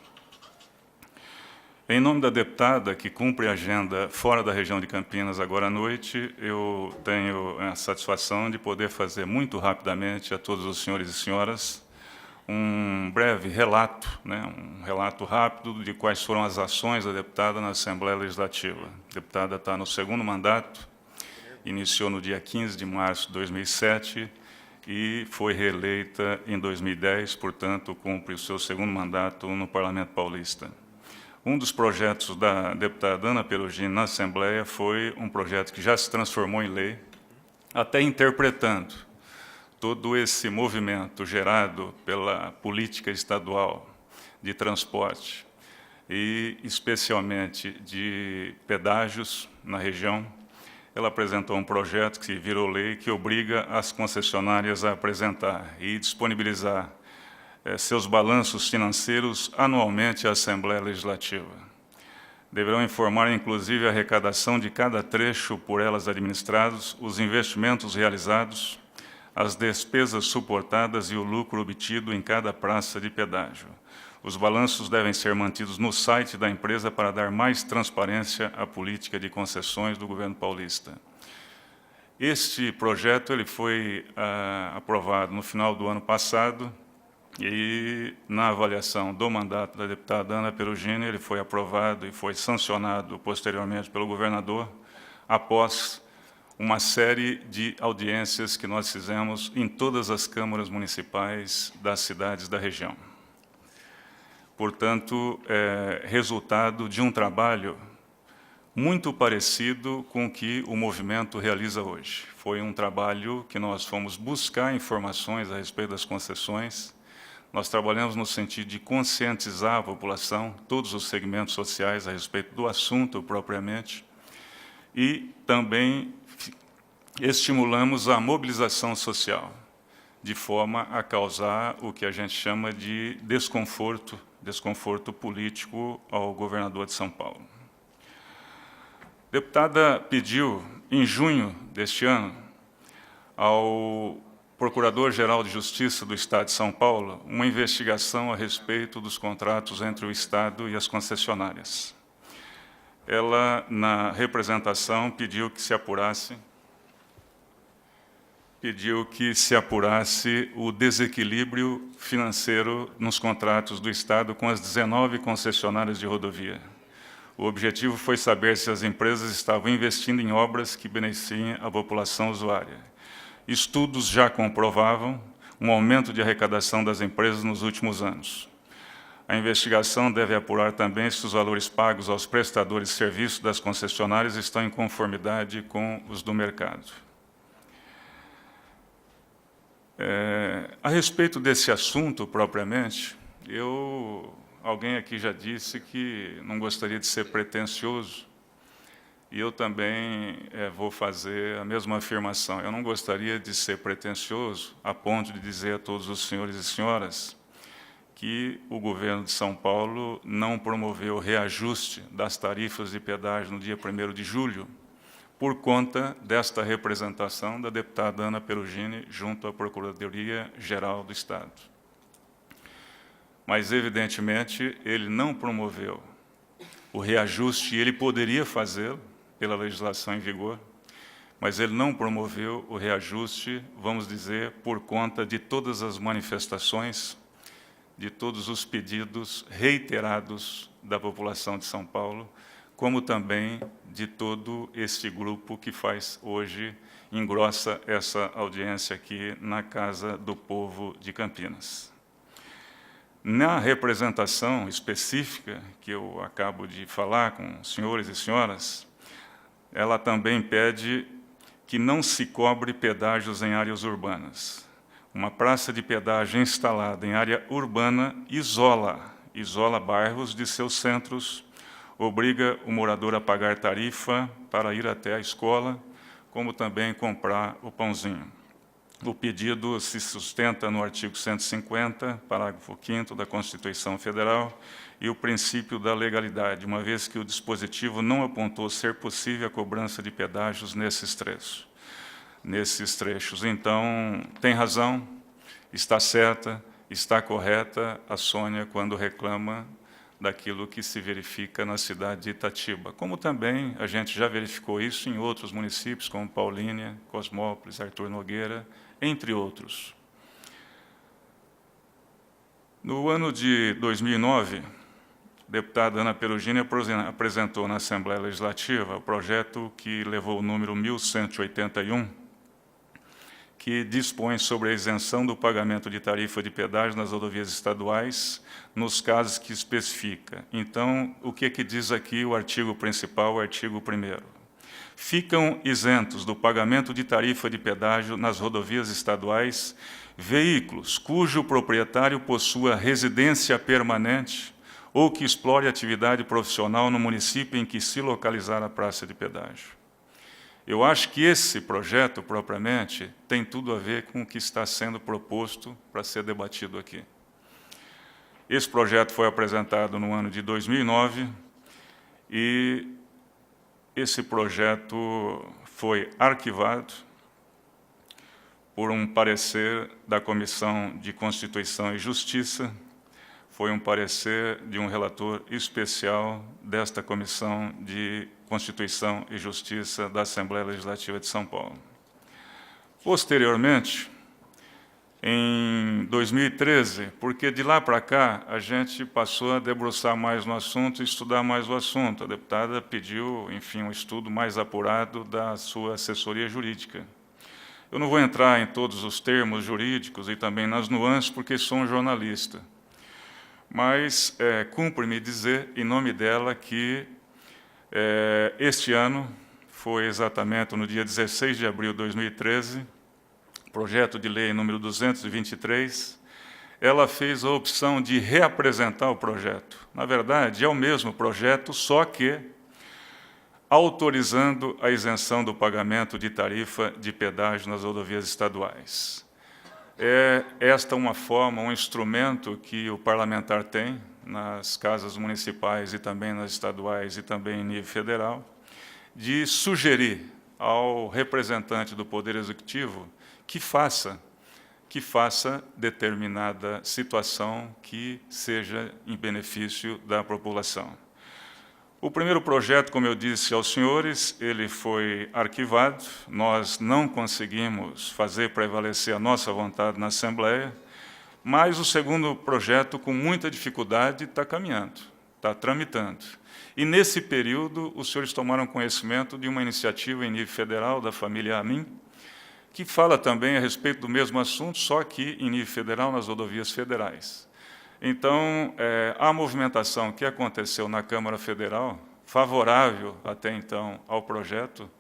Em nome da deputada que cumpre a agenda fora da região de Campinas agora à noite, eu tenho a satisfação de poder fazer muito rapidamente a todos os senhores e senhoras um breve relato, um relato rápido de quais foram as ações da deputada na Assembleia Legislativa. A deputada está no segundo mandato, iniciou no dia 15 de março de 2007 e foi reeleita em 2010, portanto, cumpre o seu segundo mandato no Parlamento Paulista. Um dos projetos da deputada Ana Perugini na Assembleia foi um projeto que já se transformou em lei, até interpretando todo esse movimento gerado pela política estadual de transporte e, especialmente, de pedágios na região. Ela apresentou um projeto que virou lei que obriga as concessionárias a apresentar e disponibilizar seus balanços financeiros anualmente à Assembleia Legislativa. Deverão informar, inclusive, a arrecadação de cada trecho por elas administrados, os investimentos realizados, as despesas suportadas e o lucro obtido em cada praça de pedágio. Os balanços devem ser mantidos no site da empresa para dar mais transparência à política de concessões do governo paulista. Este projeto ele foi aprovado no final do ano passado, e, na avaliação do mandato da deputada Ana Perugini, ele foi aprovado e foi sancionado posteriormente pelo governador, após uma série de audiências que nós fizemos em todas as câmaras municipais das cidades da região. Portanto, resultado de um trabalho muito parecido com o que o movimento realiza hoje. Foi um trabalho que nós fomos buscar informações a respeito das concessões. Nós trabalhamos no sentido de conscientizar a população, todos os segmentos sociais, a respeito do assunto propriamente, e também estimulamos a mobilização social, de forma a causar o que a gente chama de desconforto político ao governador de São Paulo. A deputada pediu, em junho deste ano, ao Procurador-Geral de Justiça do Estado de São Paulo, uma investigação a respeito dos contratos entre o Estado e as concessionárias. Ela, na representação, pediu que se apurasse o desequilíbrio financeiro nos contratos do Estado com as 19 concessionárias de rodovia. O objetivo foi saber se as empresas estavam investindo em obras que beneficiem a população usuária. Estudos já comprovavam um aumento de arrecadação das empresas nos últimos anos. A investigação deve apurar também se os valores pagos aos prestadores de serviços das concessionárias estão em conformidade com os do mercado. A respeito desse assunto, propriamente, alguém aqui já disse que não gostaria de ser pretensioso, e eu também vou fazer a mesma afirmação. Eu não gostaria de ser pretensioso a ponto de dizer a todos os senhores e senhoras que o governo de São Paulo não promoveu o reajuste das tarifas de pedágio no dia 1º de julho, por conta desta representação da deputada Ana Perugini junto à Procuradoria-Geral do Estado. Mas, evidentemente, ele não promoveu o reajuste, e ele poderia fazê-lo pela legislação em vigor, mas ele não promoveu o reajuste, vamos dizer, por conta de todas as manifestações, de todos os pedidos reiterados da população de São Paulo, como também de todo este grupo que faz hoje, engrossa essa audiência aqui na Casa do Povo de Campinas. Na representação específica que eu acabo de falar com senhores e senhoras, ela também pede que não se cobre pedágios em áreas urbanas. Uma praça de pedágio instalada em área urbana isola bairros de seus centros, obriga o morador a pagar tarifa para ir até a escola, como também comprar o pãozinho. O pedido se sustenta no artigo 150, parágrafo 5º da Constituição Federal, e o princípio da legalidade, uma vez que o dispositivo não apontou ser possível a cobrança de pedágios nesses trechos. Então, tem razão, está certa, está correta a Sônia quando reclama daquilo que se verifica na cidade de Itatiba. Como também a gente já verificou isso em outros municípios, como Paulínia, Cosmópolis, Arthur Nogueira, entre outros. No ano de 2009, a deputada Ana Perugini apresentou na Assembleia Legislativa o projeto que levou o número 1181, que dispõe sobre a isenção do pagamento de tarifa de pedágio nas rodovias estaduais, nos casos que especifica. Então, o que diz aqui o artigo principal, o artigo 1º? Ficam isentos do pagamento de tarifa de pedágio nas rodovias estaduais veículos cujo proprietário possua residência permanente ou que explore atividade profissional no município em que se localizar a praça de pedágio. Eu acho que esse projeto, propriamente, tem tudo a ver com o que está sendo proposto para ser debatido aqui. Esse projeto foi apresentado no ano de 2009 e esse projeto foi arquivado por um parecer da Comissão de Constituição e Justiça, foi um parecer de um relator especial desta Comissão de Constituição e Justiça da Assembleia Legislativa de São Paulo. Posteriormente, em 2013, porque de lá para cá a gente passou a debruçar mais no assunto e estudar mais o assunto. A deputada pediu, enfim, um estudo mais apurado da sua assessoria jurídica. Eu não vou entrar em todos os termos jurídicos e também nas nuances, porque sou um jornalista. Mas cumpre-me dizer, em nome dela, que este ano, foi exatamente no dia 16 de abril de 2013, projeto de lei número 223, ela fez a opção de reapresentar o projeto. Na verdade, é o mesmo projeto, só que autorizando a isenção do pagamento de tarifa de pedágio nas rodovias estaduais. É esta uma forma, um instrumento que o parlamentar tem nas casas municipais e também nas estaduais e também em nível federal, de sugerir ao representante do Poder Executivo que faça determinada situação que seja em benefício da população. O primeiro projeto, como eu disse aos senhores, ele foi arquivado, nós não conseguimos fazer prevalecer a nossa vontade na Assembleia, mas o segundo projeto, com muita dificuldade, está caminhando, está tramitando. E, nesse período, os senhores tomaram conhecimento de uma iniciativa em nível federal da família Amin, que fala também a respeito do mesmo assunto, só que em nível federal, nas rodovias federais. Então, a movimentação que aconteceu na Câmara Federal, favorável até então ao projeto,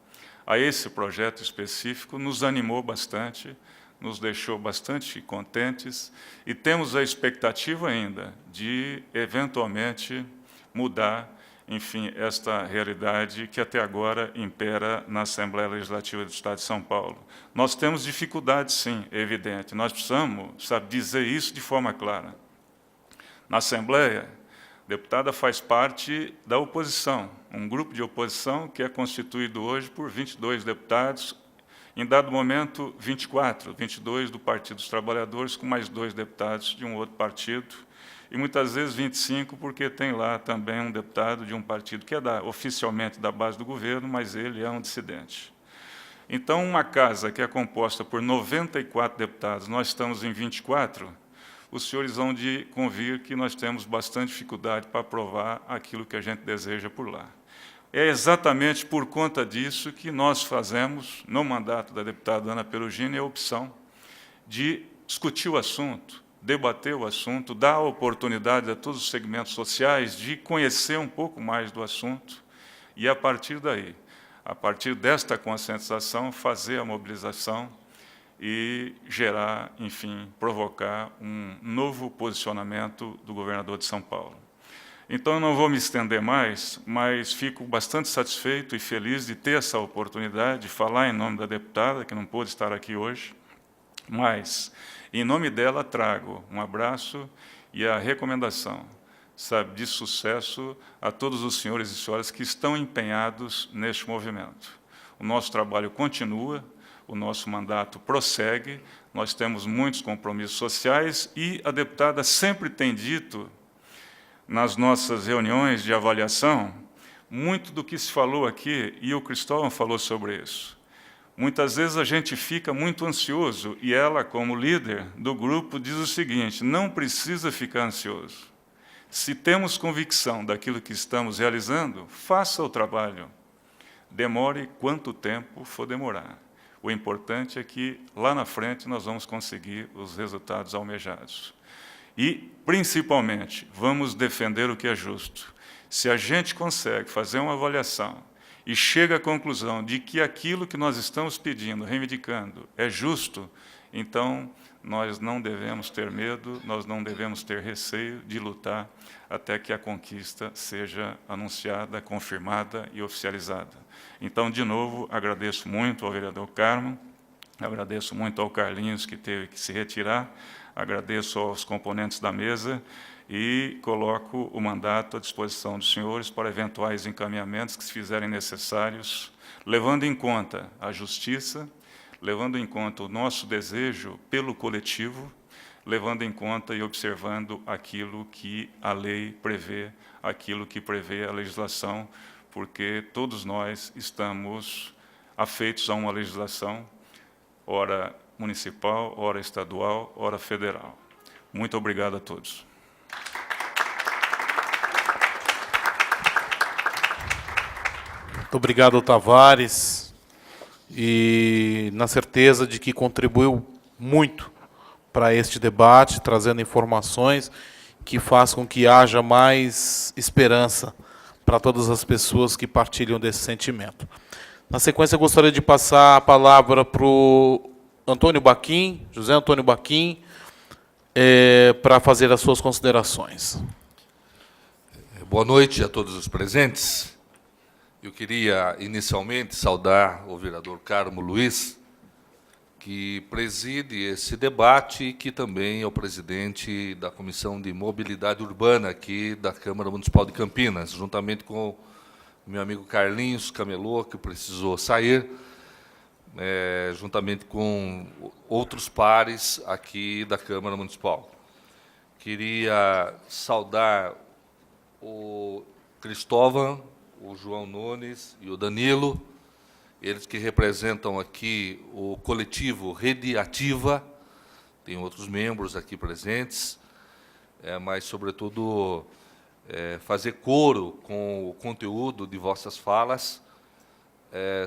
a esse projeto específico, nos animou bastante, nos deixou bastante contentes e temos a expectativa ainda de, eventualmente, mudar, enfim, esta realidade que até agora impera na Assembleia Legislativa do Estado de São Paulo. Nós temos dificuldades, sim, é evidente. Nós precisamos, dizer isso de forma clara. Na Assembleia, a deputada faz parte da oposição, um grupo de oposição que é constituído hoje por 22 deputados, em dado momento 22 do Partido dos Trabalhadores, com mais 2 deputados de um outro partido, e muitas vezes 25, porque tem lá também um deputado de um partido que é oficialmente da base do governo, mas ele é um dissidente. Então, uma casa que é composta por 94 deputados, nós estamos em 24, os senhores vão de convir que nós temos bastante dificuldade para aprovar aquilo que a gente deseja por lá. É exatamente por conta disso que nós fazemos, no mandato da deputada Ana Perugini, a opção de discutir o assunto, debater o assunto, dar oportunidade a todos os segmentos sociais de conhecer um pouco mais do assunto e, a partir daí, a partir desta conscientização, fazer a mobilização e gerar, enfim, provocar um novo posicionamento do governador de São Paulo. Então, eu não vou me estender mais, mas fico bastante satisfeito e feliz de ter essa oportunidade de falar em nome da deputada, que não pôde estar aqui hoje, mas, em nome dela, trago um abraço e a recomendação, sabe, de sucesso a todos os senhores e senhoras que estão empenhados neste movimento. O nosso trabalho continua, o nosso mandato prossegue, nós temos muitos compromissos sociais e a deputada sempre tem dito, nas nossas reuniões de avaliação, muito do que se falou aqui, e o Cristóvão falou sobre isso. Muitas vezes a gente fica muito ansioso, e ela, como líder do grupo, diz o seguinte: não precisa ficar ansioso. Se temos convicção daquilo que estamos realizando, faça o trabalho. Demore quanto tempo for demorar. O importante é que, lá na frente, nós vamos conseguir os resultados almejados. E, principalmente, vamos defender o que é justo. Se a gente consegue fazer uma avaliação e chega à conclusão de que aquilo que nós estamos pedindo, reivindicando, é justo, então nós não devemos ter medo, nós não devemos ter receio de lutar até que a conquista seja anunciada, confirmada e oficializada. Então, de novo, agradeço muito ao vereador Carmo, agradeço muito ao Carlinhos, que teve que se retirar, agradeço aos componentes da mesa e coloco o mandato à disposição dos senhores para eventuais encaminhamentos que se fizerem necessários, levando em conta a justiça, levando em conta o nosso desejo pelo coletivo, levando em conta e observando aquilo que a lei prevê, aquilo que prevê a legislação, porque todos nós estamos afeitos a uma legislação, ora municipal, ora estadual, ora federal. Muito obrigado a todos. Muito obrigado, Tavares, e na certeza de que contribuiu muito para este debate, trazendo informações que façam com que haja mais esperança para todas as pessoas que partilham desse sentimento. Na sequência, eu gostaria de passar a palavra para o Antônio Baquim, José Antônio Baquim, para fazer as suas considerações. Boa noite a todos os presentes. Eu queria, inicialmente, saudar o vereador Carmo Luiz, que preside esse debate e que também é o presidente da Comissão de Mobilidade Urbana aqui da Câmara Municipal de Campinas, juntamente com o meu amigo Carlinhos Camelô, que precisou sair, juntamente com outros pares aqui da Câmara Municipal. Queria saudar o Cristóvão, o João Nunes e o Danilo, eles que representam aqui o coletivo Rede Ativa, tem outros membros aqui presentes, mas, sobretudo, fazer coro com o conteúdo de vossas falas,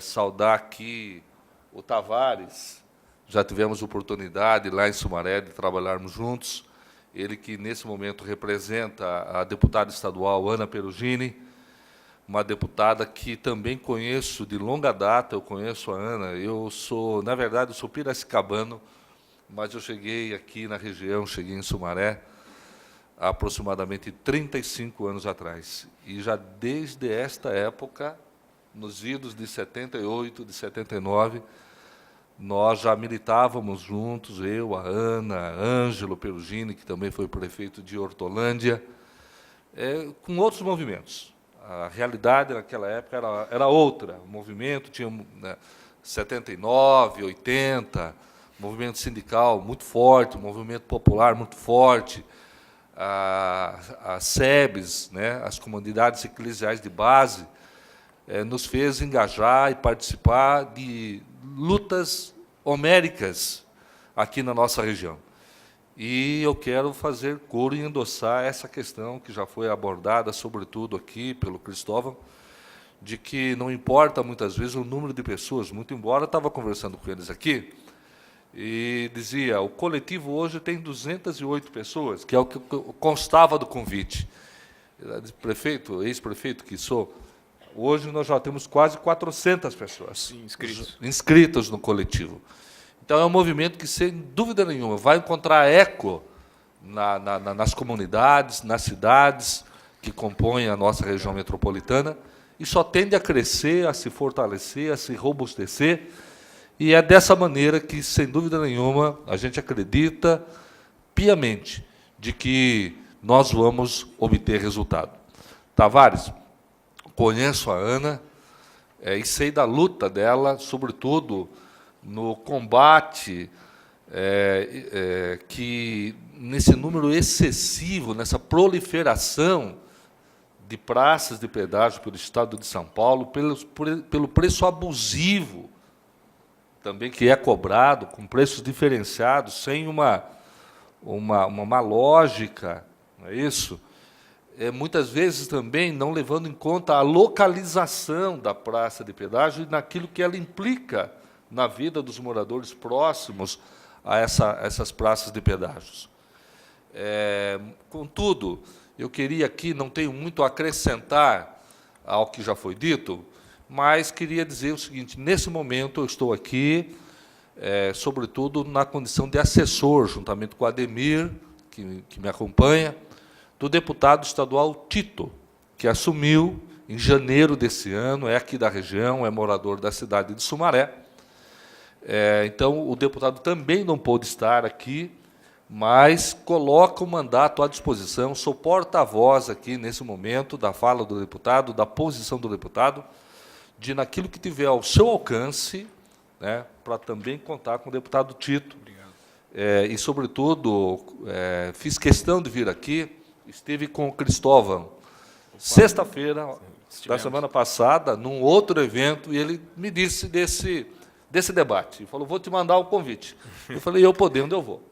saudar aqui o Tavares, já tivemos oportunidade lá em Sumaré de trabalharmos juntos, ele que, nesse momento, representa a deputada estadual Ana Perugini, uma deputada que também conheço de longa data, eu conheço a Ana, eu sou, na verdade, eu sou piracicabano, mas eu cheguei aqui na região, cheguei em Sumaré, há aproximadamente 35 anos atrás. E já desde esta época, nos idos de 78, de 79, nós já militávamos juntos, eu, a Ana, Ângelo Perugini, que também foi prefeito de Hortolândia, com outros movimentos. A realidade naquela época era outra. O movimento tinha 79, 80, movimento sindical muito forte, movimento popular muito forte, as SEBs, as comunidades eclesiais de base, nos fez engajar e participar de lutas homéricas aqui na nossa região. E eu quero fazer coro e endossar essa questão que já foi abordada, sobretudo aqui pelo Cristóvão, de que não importa, muitas vezes, o número de pessoas, muito embora eu estava conversando com eles aqui, e dizia, o coletivo hoje tem 208 pessoas, que é o que constava do convite. Prefeito, ex-prefeito que sou, hoje nós já temos quase 400 pessoas Sim, inscritas no coletivo. Então, é um movimento que, sem dúvida nenhuma, vai encontrar eco nas comunidades, nas cidades que compõem a nossa região metropolitana, e só tende a crescer, a se fortalecer, a se robustecer, e é dessa maneira que, sem dúvida nenhuma, a gente acredita piamente de que nós vamos obter resultado. Tavares, conheço a Ana e sei da luta dela, sobretudo no combate que, nesse número excessivo, nessa proliferação de praças de pedágio pelo Estado de São Paulo, pelo preço abusivo também que é cobrado, com preços diferenciados, sem uma lógica, não é isso? Muitas vezes também não levando em conta a localização da praça de pedágio e naquilo que ela implica na vida dos moradores próximos a essas praças de pedágios. Contudo, eu queria aqui, não tenho muito a acrescentar ao que já foi dito, mas queria dizer o seguinte, nesse momento eu estou aqui, sobretudo na condição de assessor, juntamente com o Ademir, que me acompanha, do deputado estadual Tito, que assumiu em janeiro desse ano, é aqui da região, é morador da cidade de Sumaré. Então, o deputado também não pôde estar aqui, mas coloca o mandato à disposição, sou porta-voz aqui, nesse momento, da fala do deputado, da posição do deputado, de, naquilo que tiver ao seu alcance, né, para também contar com o deputado Tito. E, sobretudo, fiz questão de vir aqui, estive com o Cristóvão, sexta-feira da semana passada, num outro evento, e ele me disse desse debate. Ele falou, vou te mandar o convite. Eu falei, eu podendo, eu vou.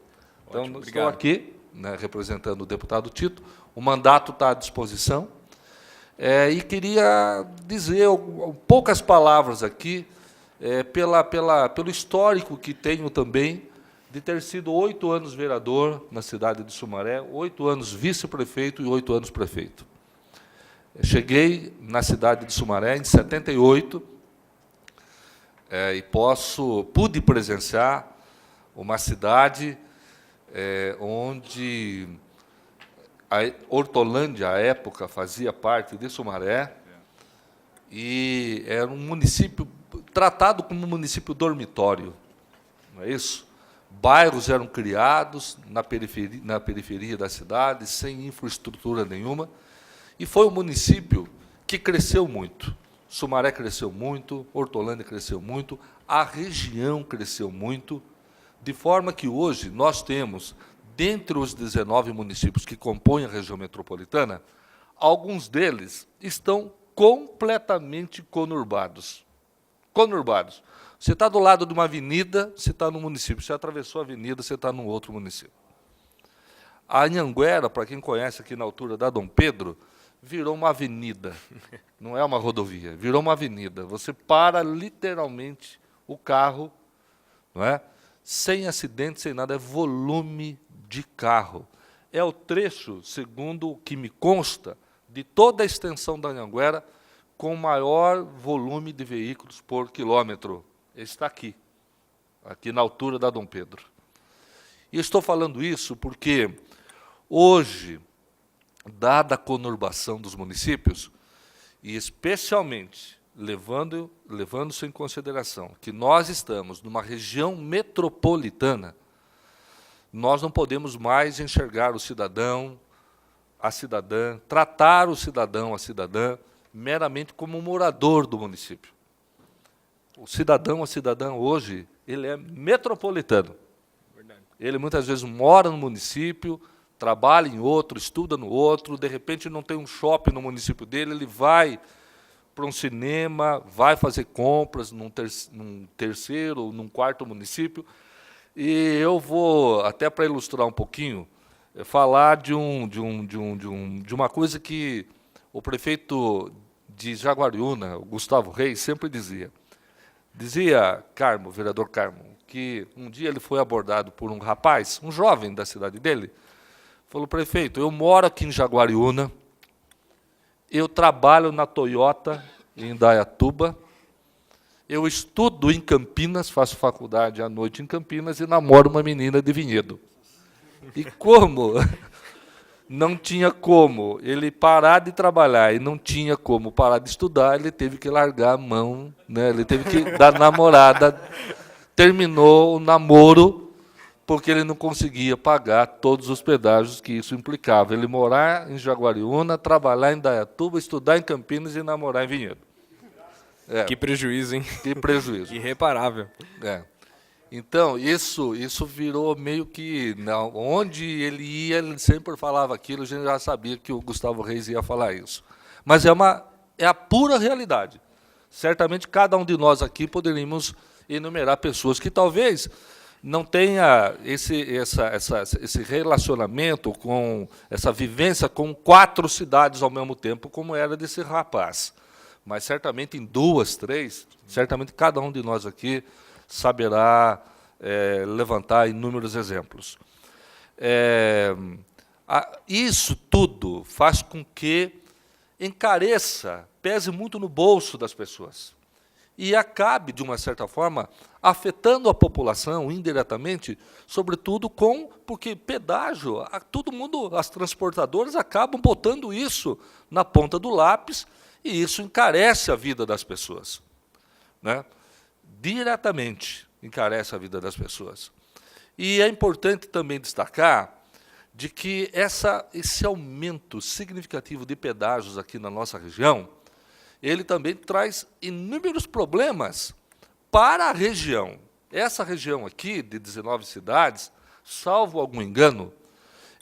Então, Ótimo, estou aqui, né, representando o deputado Tito, o mandato está à disposição, e queria dizer poucas palavras aqui, pelo histórico que tenho também, de ter sido 8 anos vereador na cidade de Sumaré, 8 anos vice-prefeito e 8 anos prefeito. Cheguei na cidade de Sumaré em 78, e pude presenciar uma cidade onde a Hortolândia, à época, fazia parte de Sumaré, e era um município tratado como um município dormitório, não é isso? Bairros eram criados na periferia da cidade, sem infraestrutura nenhuma, e foi um município que cresceu muito. Sumaré cresceu muito, Hortolândia cresceu muito, a região cresceu muito, de forma que hoje nós temos, dentre os 19 municípios que compõem a região metropolitana, alguns deles estão completamente conurbados. Conurbados. Você está do lado de uma avenida, você está no município. Você atravessou a avenida, você está num outro município. A Anhanguera, para quem conhece aqui na altura da Dom Pedro, virou uma avenida. Não é uma rodovia, virou uma avenida. Você para literalmente o carro, não é? Sem acidente, sem nada, é volume de carro. É o trecho, segundo o que me consta, de toda a extensão da Anhanguera, com maior volume de veículos por quilômetro. Está aqui na altura da Dom Pedro. E estou falando isso porque, hoje, dada a conurbação dos municípios, e especialmente levando-se em consideração que nós estamos numa região metropolitana, nós não podemos mais enxergar o cidadão, a cidadã, tratar o cidadão, a cidadã, meramente como um morador do município. O cidadão, a cidadã, hoje, ele é metropolitano. Verdade. Ele, muitas vezes, mora no município, trabalha em outro, estuda no outro, de repente não tem um shopping no município dele, ele vai para um cinema, vai fazer compras num terceiro ou num quarto município. E eu vou, até para ilustrar um pouquinho, falar de uma coisa que o prefeito de Jaguariúna, o Gustavo Reis, sempre dizia. Dizia Carmo, o vereador Carmo, que um dia ele foi abordado por um rapaz, um jovem da cidade dele, falou: prefeito, eu moro aqui em Jaguariúna, eu trabalho na Toyota, em Indaiatuba, eu estudo em Campinas, faço faculdade à noite em Campinas e namoro uma menina de Vinhedo. E como não tinha como ele parar de trabalhar e não tinha como parar de estudar, ele teve que largar a mão, né? Ele teve que dar namorada, terminou o namoro, porque ele não conseguia pagar todos os pedágios que isso implicava. Ele morar em Jaguariúna, trabalhar em Indaiatuba, estudar em Campinas e namorar em Vinhedo. Que prejuízo, hein? Que prejuízo. Irreparável. Então, isso virou meio que... Não, onde ele ia, ele sempre falava aquilo, a gente já sabia que o Gustavo Reis ia falar isso. Mas é a pura realidade. Certamente, cada um de nós aqui poderíamos enumerar pessoas que talvez não tenha esse relacionamento, com essa vivência com 4 cidades ao mesmo tempo, como era desse rapaz. Mas certamente em 2, 3, certamente cada um de nós aqui saberá levantar inúmeros exemplos. Isso tudo faz com que encareça, pese muito no bolso das pessoas. E acabe, de uma certa forma, afetando a população indiretamente, sobretudo porque pedágio, todo mundo, as transportadoras acabam botando isso na ponta do lápis, e isso encarece a vida das pessoas, né? Diretamente encarece a vida das pessoas. E é importante também destacar de que esse aumento significativo de pedágios aqui na nossa região, ele também traz inúmeros problemas para a região. Essa região aqui, de 19 cidades, salvo algum engano,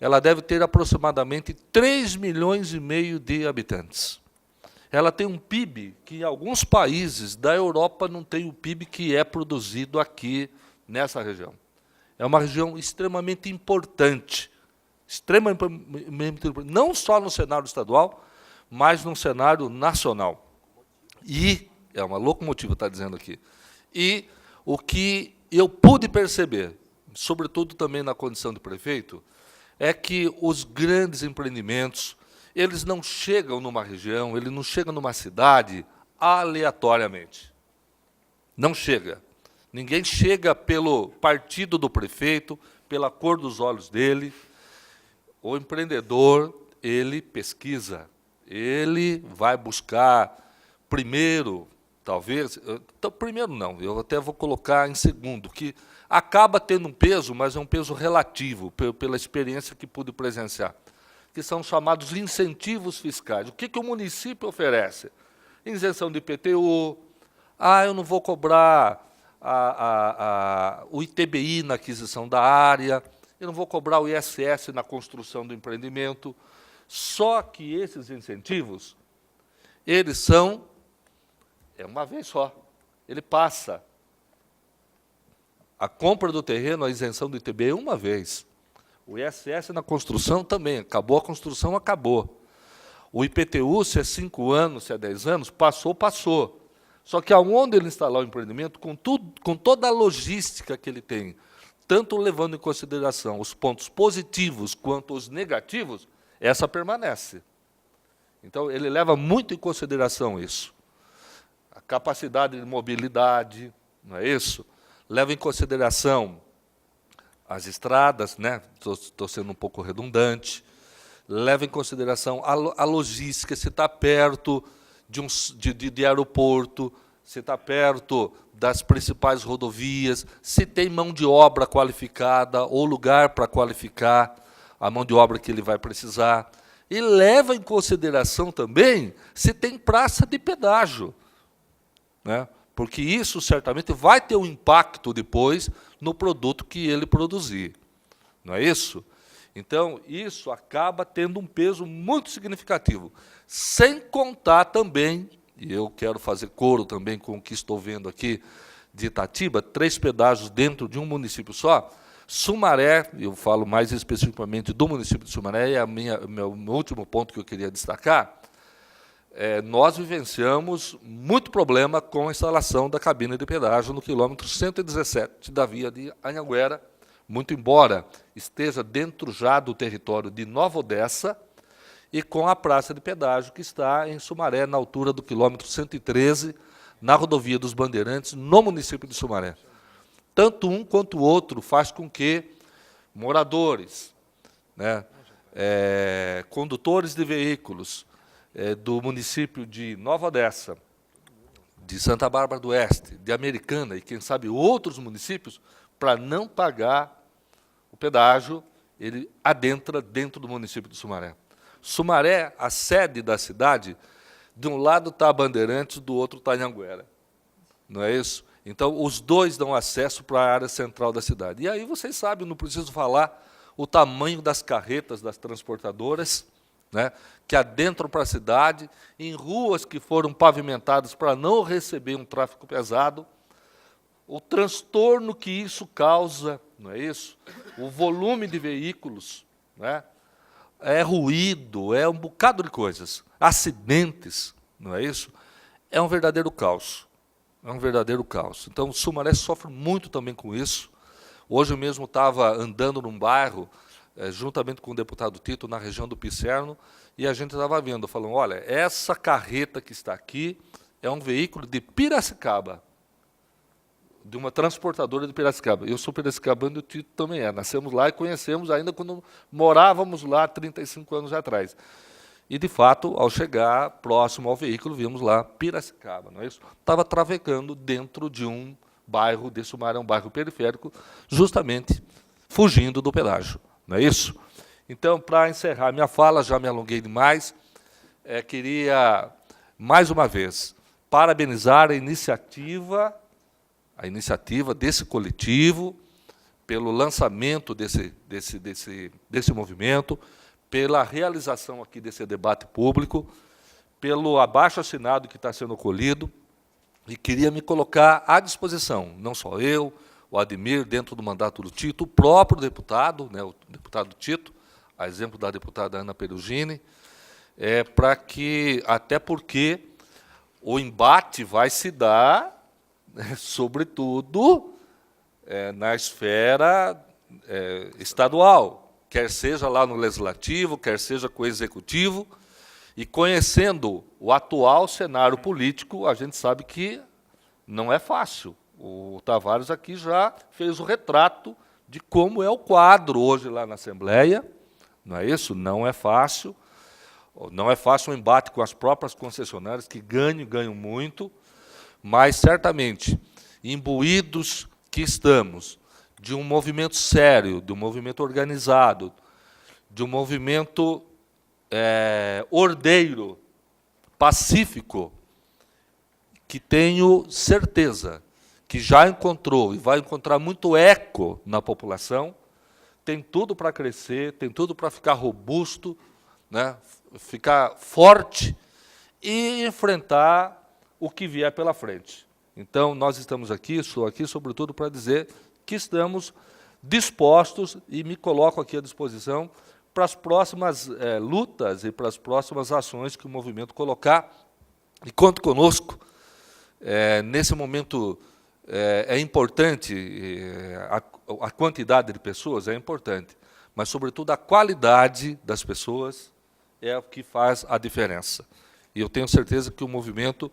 ela deve ter aproximadamente 3,5 milhões de habitantes. Ela tem um PIB que, em alguns países da Europa, não tem o PIB que é produzido aqui nessa região. É uma região extremamente importante, não só no cenário estadual, mas no cenário nacional. E, é uma locomotiva, está dizendo aqui, e o que eu pude perceber, sobretudo também na condição de prefeito, é que os grandes empreendimentos, eles não chegam numa região, ele não chega numa cidade aleatoriamente. Não chega. Ninguém chega pelo partido do prefeito, pela cor dos olhos dele. O empreendedor, ele pesquisa, ele vai buscar primeiro, talvez, então, primeiro não, eu até vou colocar em segundo, que acaba tendo um peso, mas é um peso relativo, pela experiência que pude presenciar, que são chamados incentivos fiscais. O que o município oferece? Isenção de IPTU, eu não vou cobrar o ITBI na aquisição da área, eu não vou cobrar o ISS na construção do empreendimento. Só que esses incentivos, eles são, uma vez só, ele passa. A compra do terreno, a isenção do ITBI é uma vez. O ISS na construção também, acabou a construção, acabou. O IPTU, se é 5 anos, se é 10 anos, passou. Só que aonde ele instalar o empreendimento, com toda a logística que ele tem, tanto levando em consideração os pontos positivos quanto os negativos, essa permanece. Então, ele leva muito em consideração isso. A capacidade de mobilidade, não é isso? Leva em consideração as estradas, né? Estou sendo um pouco redundante. Leva em consideração a logística, se está perto de aeroporto, se está perto das principais rodovias, se tem mão de obra qualificada ou lugar para qualificar a mão de obra que ele vai precisar. E leva em consideração também se tem praça de pedágio, né? Porque isso certamente vai ter um impacto depois no produto que ele produzir. Não é isso? Então, isso acaba tendo um peso muito significativo. Sem contar também, e eu quero fazer coro também com o que estou vendo aqui de Itatiba, 3 pedágios dentro de um município só. Sumaré, eu falo mais especificamente do município de Sumaré, é meu último ponto que eu queria destacar. nós vivenciamos muito problema com a instalação da cabine de pedágio no quilômetro 117 da via de Anhanguera, muito embora esteja dentro já do território de Nova Odessa, e com a praça de pedágio que está em Sumaré, na altura do quilômetro 113, na rodovia dos Bandeirantes, no município de Sumaré. Tanto um quanto o outro faz com que moradores, né, condutores de veículos do município de Nova Odessa, de Santa Bárbara do Oeste, de Americana e, quem sabe, outros municípios, para não pagar o pedágio, ele adentra dentro do município de Sumaré. Sumaré, a sede da cidade, de um lado está a Bandeirantes, do outro está Anhanguera. Não é isso? Então, os dois dão acesso para a área central da cidade. E aí, vocês sabem, não preciso falar o tamanho das carretas das transportadoras, né, que adentram para a cidade, em ruas que foram pavimentadas para não receber um tráfego pesado, o transtorno que isso causa, não é isso? O volume de veículos, né? É ruído, é um bocado de coisas, acidentes, não é isso? É um verdadeiro caos. É um verdadeiro caos. Então, Sumaré sofre muito também com isso. Hoje eu mesmo estava andando num bairro, juntamente com o deputado Tito, na região do Picerno, e a gente estava vendo, falando, olha, essa carreta que está aqui é um veículo de Piracicaba, de uma transportadora de Piracicaba. Eu sou piracicabano e o Tito também é. Nascemos lá e conhecemos ainda quando morávamos lá 35 anos atrás. E, de fato, ao chegar próximo ao veículo, vimos lá Piracicaba, não é isso? Estava travegando dentro de um bairro de Sumaré, um bairro periférico, justamente fugindo do pedágio, não é isso? Então, para encerrar minha fala, já me alonguei demais, queria, mais uma vez, parabenizar a iniciativa desse coletivo, pelo lançamento desse movimento, pela realização aqui desse debate público, pelo abaixo-assinado que está sendo colhido, e queria me colocar à disposição, não só eu, o Ademir, dentro do mandato do Tito, o próprio deputado, né, o deputado Tito, a exemplo da deputada Ana Perugini, para que, até porque o embate vai se dar, sobretudo, na esfera estadual, quer seja lá no Legislativo, quer seja com o Executivo, e conhecendo o atual cenário político, a gente sabe que não é fácil. O Tavares aqui já fez o retrato de como é o quadro hoje lá na Assembleia, não é isso? Não é fácil. Não é fácil um embate com as próprias concessionárias, que ganham muito, mas, certamente, imbuídos que estamos de um movimento sério, de um movimento organizado, de um movimento ordeiro, pacífico, que tenho certeza que já encontrou e vai encontrar muito eco na população, tem tudo para crescer, tem tudo para ficar robusto, né, ficar forte e enfrentar o que vier pela frente. Então, nós estamos aqui, estou aqui, sobretudo, para dizer que estamos dispostos, e me coloco aqui à disposição, para as próximas lutas e para as próximas ações que o movimento colocar. E conte conosco. Nesse momento, é importante, a quantidade de pessoas é importante, mas, sobretudo, a qualidade das pessoas é o que faz a diferença. E eu tenho certeza que o movimento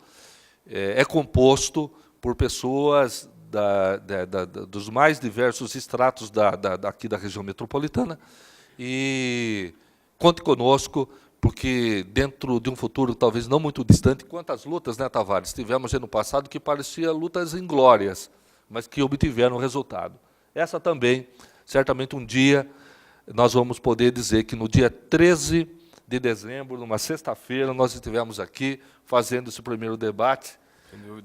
é composto por pessoas dos mais diversos estratos aqui da região metropolitana, e conte conosco, porque dentro de um futuro talvez não muito distante, quantas lutas, né, Tavares, tivemos no passado que pareciam lutas inglórias, mas que obtiveram resultado. Essa também, certamente um dia, nós vamos poder dizer que no dia 13 de dezembro, numa sexta-feira, nós estivemos aqui fazendo esse primeiro debate,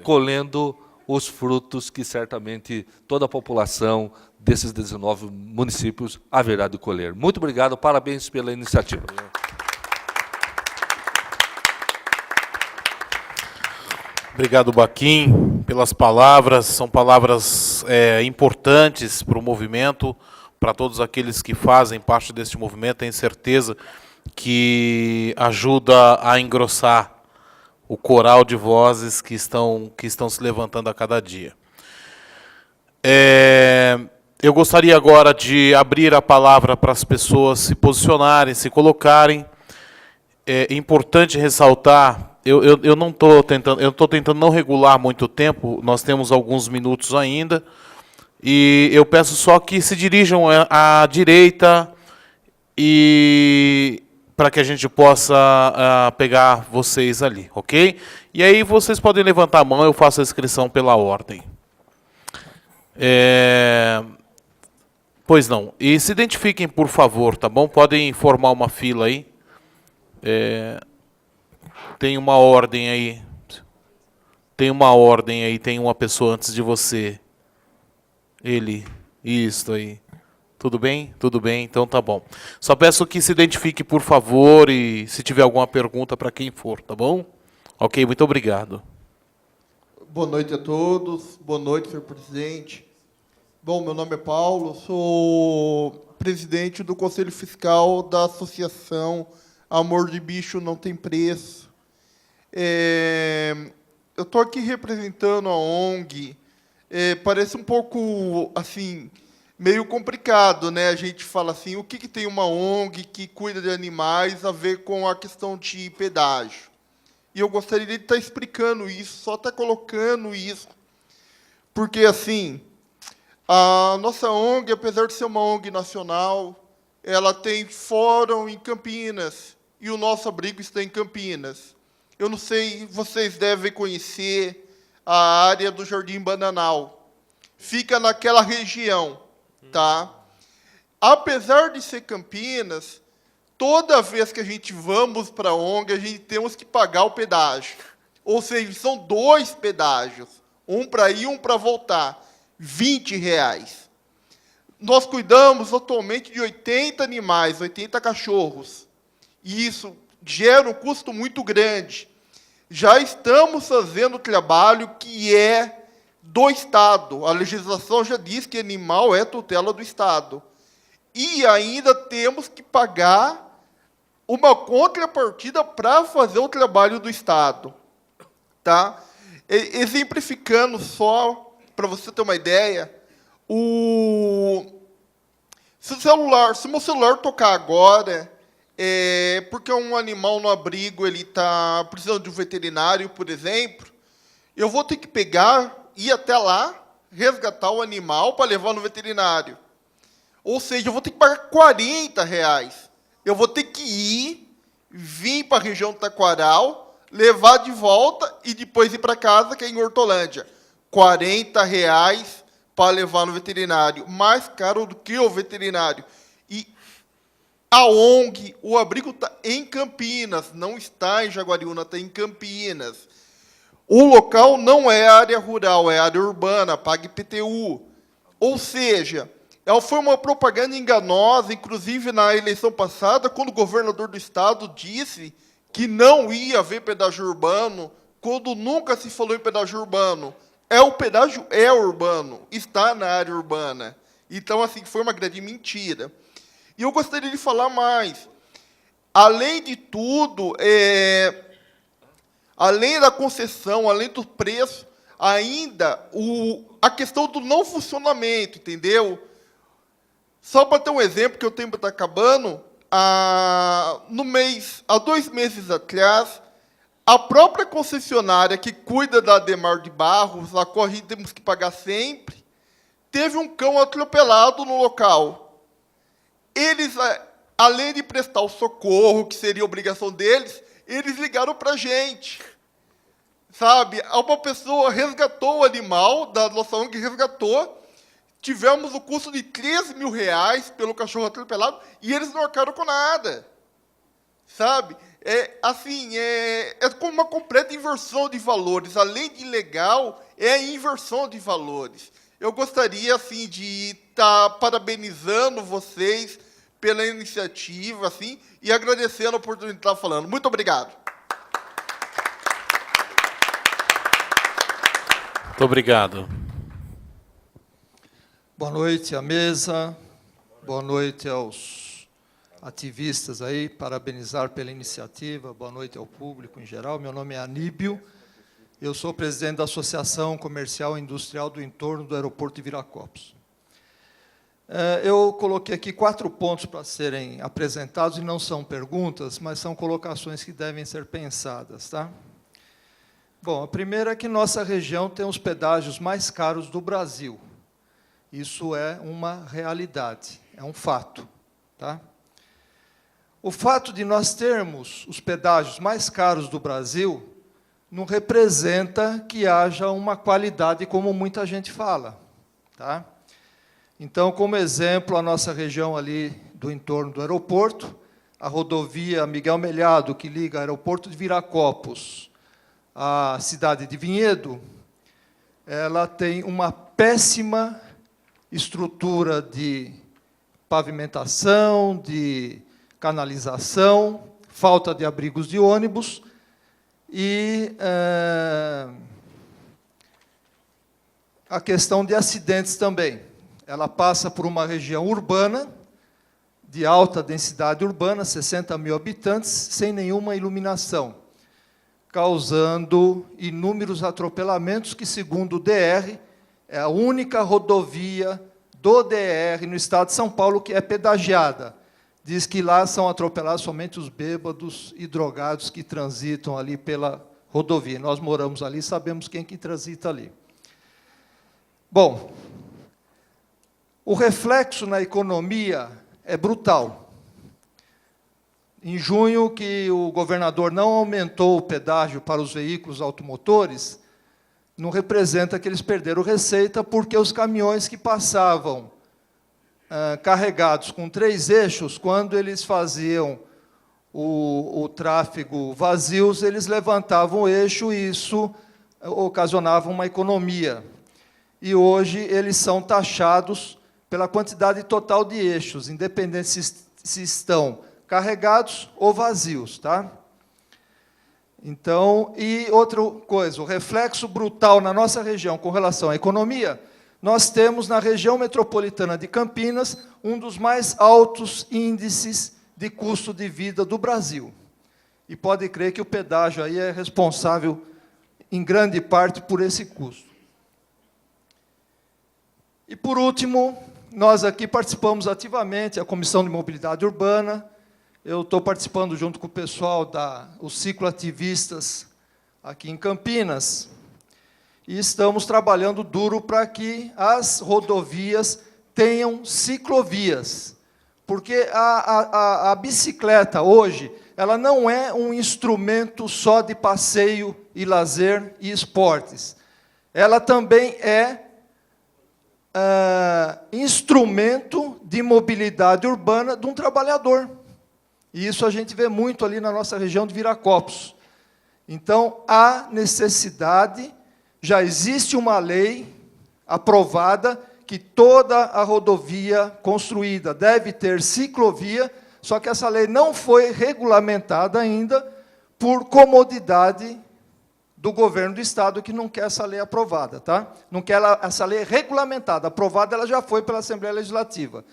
colhendo os frutos que certamente toda a população desses 19 municípios haverá de colher. Muito obrigado, parabéns pela iniciativa. Obrigado, Baquim, pelas palavras. São palavras importantes para o movimento, para todos aqueles que fazem parte deste movimento. Tenho certeza que ajuda a engrossar o coral de vozes que estão se levantando a cada dia. Eu gostaria agora de abrir a palavra para as pessoas se posicionarem, se colocarem. É importante ressaltar, eu não estou tentando não regular muito tempo, nós temos alguns minutos ainda, e eu peço só que se dirijam à direita e para que a gente possa pegar vocês ali, ok? E aí vocês podem levantar a mão, eu faço a inscrição pela ordem. Pois não. E se identifiquem, por favor, tá bom? Podem formar uma fila aí. Tem uma ordem aí. Tem uma ordem aí, tem uma pessoa antes de você. Ele. Isso aí. Tudo bem? Tudo bem, então tá bom. Só peço que se identifique, por favor, e se tiver alguma pergunta para quem for, tá bom? Ok, muito obrigado. Boa noite a todos. Boa noite, senhor presidente. Bom, meu nome é Paulo, sou presidente do Conselho Fiscal da Associação Amor de Bicho Não Tem Preço. Eu estou aqui representando a ONG. Parece um pouco, assim, meio complicado, né? A gente fala assim, o que tem uma ONG que cuida de animais a ver com a questão de pedágio? E eu gostaria de estar explicando isso, só estar colocando isso, porque, assim, a nossa ONG, apesar de ser uma ONG nacional, ela tem fórum em Campinas, e o nosso abrigo está em Campinas. Eu não sei, vocês devem conhecer a área do Jardim Bananal. Fica naquela região, tá? Apesar de ser Campinas, toda vez que a gente vamos para a ONG, a gente temos que pagar o pedágio. Ou seja, são 2 pedágios, um para ir e um para voltar. R$20. Nós cuidamos atualmente de 80 animais, 80 cachorros. E isso gera um custo muito grande. Já estamos fazendo o trabalho que é do Estado. A legislação já diz que animal é tutela do Estado. E ainda temos que pagar uma contrapartida para fazer o trabalho do Estado. Tá? Exemplificando só, para você ter uma ideia, se o meu celular tocar agora, porque um animal no abrigo ele está precisando de um veterinário, por exemplo, eu vou ter que ir até lá, resgatar o animal para levar no veterinário. Ou seja, eu vou ter que pagar R$40. Eu vou ter que vir para a região do Taquaral, levar de volta e depois ir para casa, que é em Hortolândia. R$40 para levar no veterinário, mais caro do que o veterinário. E a ONG, o abrigo está em Campinas, não está em Jaguariúna, está em Campinas. O local não é área rural, é área urbana, paga IPTU. Ou seja, foi uma propaganda enganosa, inclusive na eleição passada, quando o governador do estado disse que não ia haver pedágio urbano, quando nunca se falou em pedágio urbano. O pedágio é urbano, está na área urbana. Então, assim, foi uma grande mentira. E eu gostaria de falar mais. Além de tudo, além da concessão, além do preço, ainda a questão do não funcionamento, entendeu? Só para ter um exemplo, que o tempo está acabando, há 2 meses atrás, a própria concessionária que cuida da Ademar de Barros, a qual a gente temos que pagar sempre, teve um cão atropelado no local. Eles, além de prestar o socorro, que seria obrigação deles, eles ligaram para a gente. Sabe? Uma pessoa resgatou o animal, da nossa ONG resgatou, tivemos o custo de R$3.000 pelo cachorro atropelado, e eles não arcaram com nada. Sabe? É como uma completa inversão de valores. Além de ilegal, é a inversão de valores. Eu gostaria, assim, de estar parabenizando vocês pela iniciativa, assim, e agradecendo a oportunidade de estar falando. Muito obrigado. Muito obrigado. Boa noite à mesa, boa noite aos ativistas aí, parabenizar pela iniciativa. Boa noite ao público em geral. Meu nome é Aníbio, eu sou presidente da Associação Comercial e Industrial do entorno do aeroporto de Viracopos. Eu coloquei aqui 4 pontos para serem apresentados, e não são perguntas, mas são colocações que devem ser pensadas. Tá? Bom, a primeira é que nossa região tem os pedágios mais caros do Brasil. Isso é uma realidade, é um fato. Tá? O fato de nós termos os pedágios mais caros do Brasil não representa que haja uma qualidade como muita gente fala. Tá? Então, como exemplo, a nossa região ali do entorno do aeroporto, a rodovia Miguel Melhado, que liga o aeroporto de Viracopos à cidade de Vinhedo, ela tem uma péssima estrutura de pavimentação, de canalização, falta de abrigos de ônibus e a questão de acidentes também. Ela passa por uma região urbana, de alta densidade urbana, 60 mil habitantes, sem nenhuma iluminação, causando inúmeros atropelamentos que, segundo o DR, é a única rodovia do DR no estado de São Paulo que é pedagiada. Diz que lá são atropelados somente os bêbados e drogados que transitam ali pela rodovia. Nós moramos ali, sabemos quem que transita ali. Bom, o reflexo na economia é brutal. Em junho, que o governador não aumentou o pedágio para os veículos automotores, não representa que eles perderam receita, porque os caminhões que passavam carregados com 3 eixos, quando eles faziam o tráfego vazios, eles levantavam o eixo e isso ocasionava uma economia. E hoje eles são taxados pela quantidade total de eixos, independente se estão carregados ou vazios. Tá? Então, e outra coisa, o reflexo brutal na nossa região com relação à economia, nós temos na região metropolitana de Campinas um dos mais altos índices de custo de vida do Brasil. E pode crer que o pedágio aí é responsável, em grande parte, por esse custo. E, por último, nós aqui participamos ativamente, a Comissão de Mobilidade Urbana. Eu estou participando junto com o pessoal os cicloativistas aqui em Campinas, e estamos trabalhando duro para que as rodovias tenham ciclovias, porque a bicicleta hoje, ela não é um instrumento só de passeio e lazer e esportes. Ela também é instrumento de mobilidade urbana de um trabalhador. E isso a gente vê muito ali na nossa região de Viracopos. Então, há necessidade, já existe uma lei aprovada, que toda a rodovia construída deve ter ciclovia, só que essa lei não foi regulamentada ainda por comodidade do governo do Estado, que não quer essa lei aprovada. Tá? Não quer essa lei regulamentada. Aprovada ela já foi pela Assembleia Legislativa.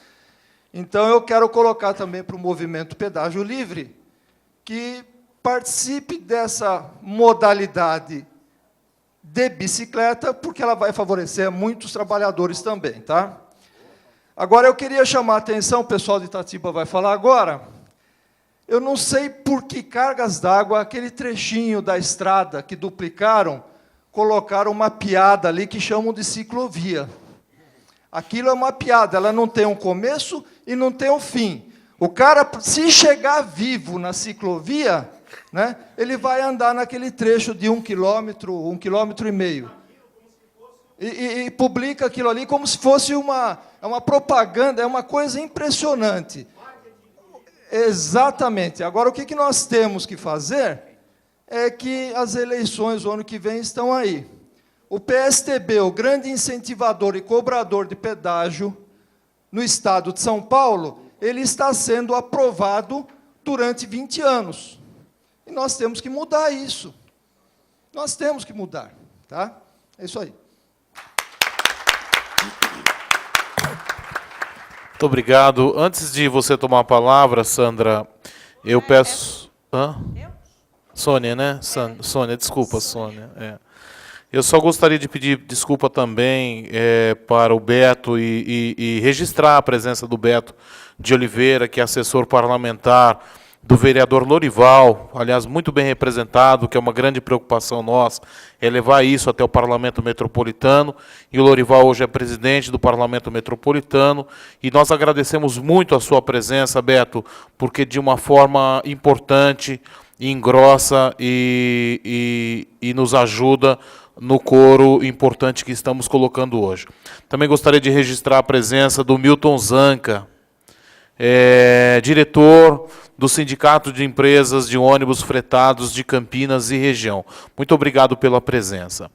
Então, eu quero colocar também para o movimento Pedágio Livre que participe dessa modalidade de bicicleta, porque ela vai favorecer muitos trabalhadores também. Tá? Agora, eu queria chamar a atenção, o pessoal de Itatiba vai falar agora, eu não sei por que cargas d'água, aquele trechinho da estrada que duplicaram, colocaram uma piada ali que chamam de ciclovia. Aquilo é uma piada, ela não tem um começo e não tem um fim. O cara, se chegar vivo na ciclovia, né, ele vai andar naquele trecho de 1 quilômetro, 1,5 quilômetros. E publica aquilo ali como se fosse uma propaganda, é uma coisa impressionante. Exatamente. Agora, o que nós temos que fazer é que as eleições, o ano que vem, estão aí. O PSTB, o grande incentivador e cobrador de pedágio no estado de São Paulo, ele está sendo aprovado durante 20 anos. E nós temos que mudar isso. Nós temos que mudar. Tá? É isso aí. Muito obrigado. Antes de você tomar a palavra, Sandra, eu peço... Hã? Sônia, né? Sônia, desculpa, Sônia. É. Eu só gostaria de pedir desculpa também para o Beto e registrar a presença do Beto de Oliveira, que é assessor parlamentar do vereador Lorival, aliás, muito bem representado, que é uma grande preocupação nossa, é levar isso até o Parlamento Metropolitano, e o Lorival hoje é presidente do Parlamento Metropolitano, e nós agradecemos muito a sua presença, Beto, porque de uma forma importante, engrossa e nos ajuda no coro importante que estamos colocando hoje. Também gostaria de registrar a presença do Milton Zanca, diretor do Sindicato de Empresas de Ônibus Fretados de Campinas e região. Muito obrigado pela presença.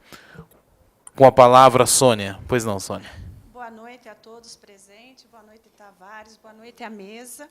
Com a palavra, Sônia. Pois não, Sônia. Boa noite a todos presentes, boa noite, Tavares, boa noite à mesa.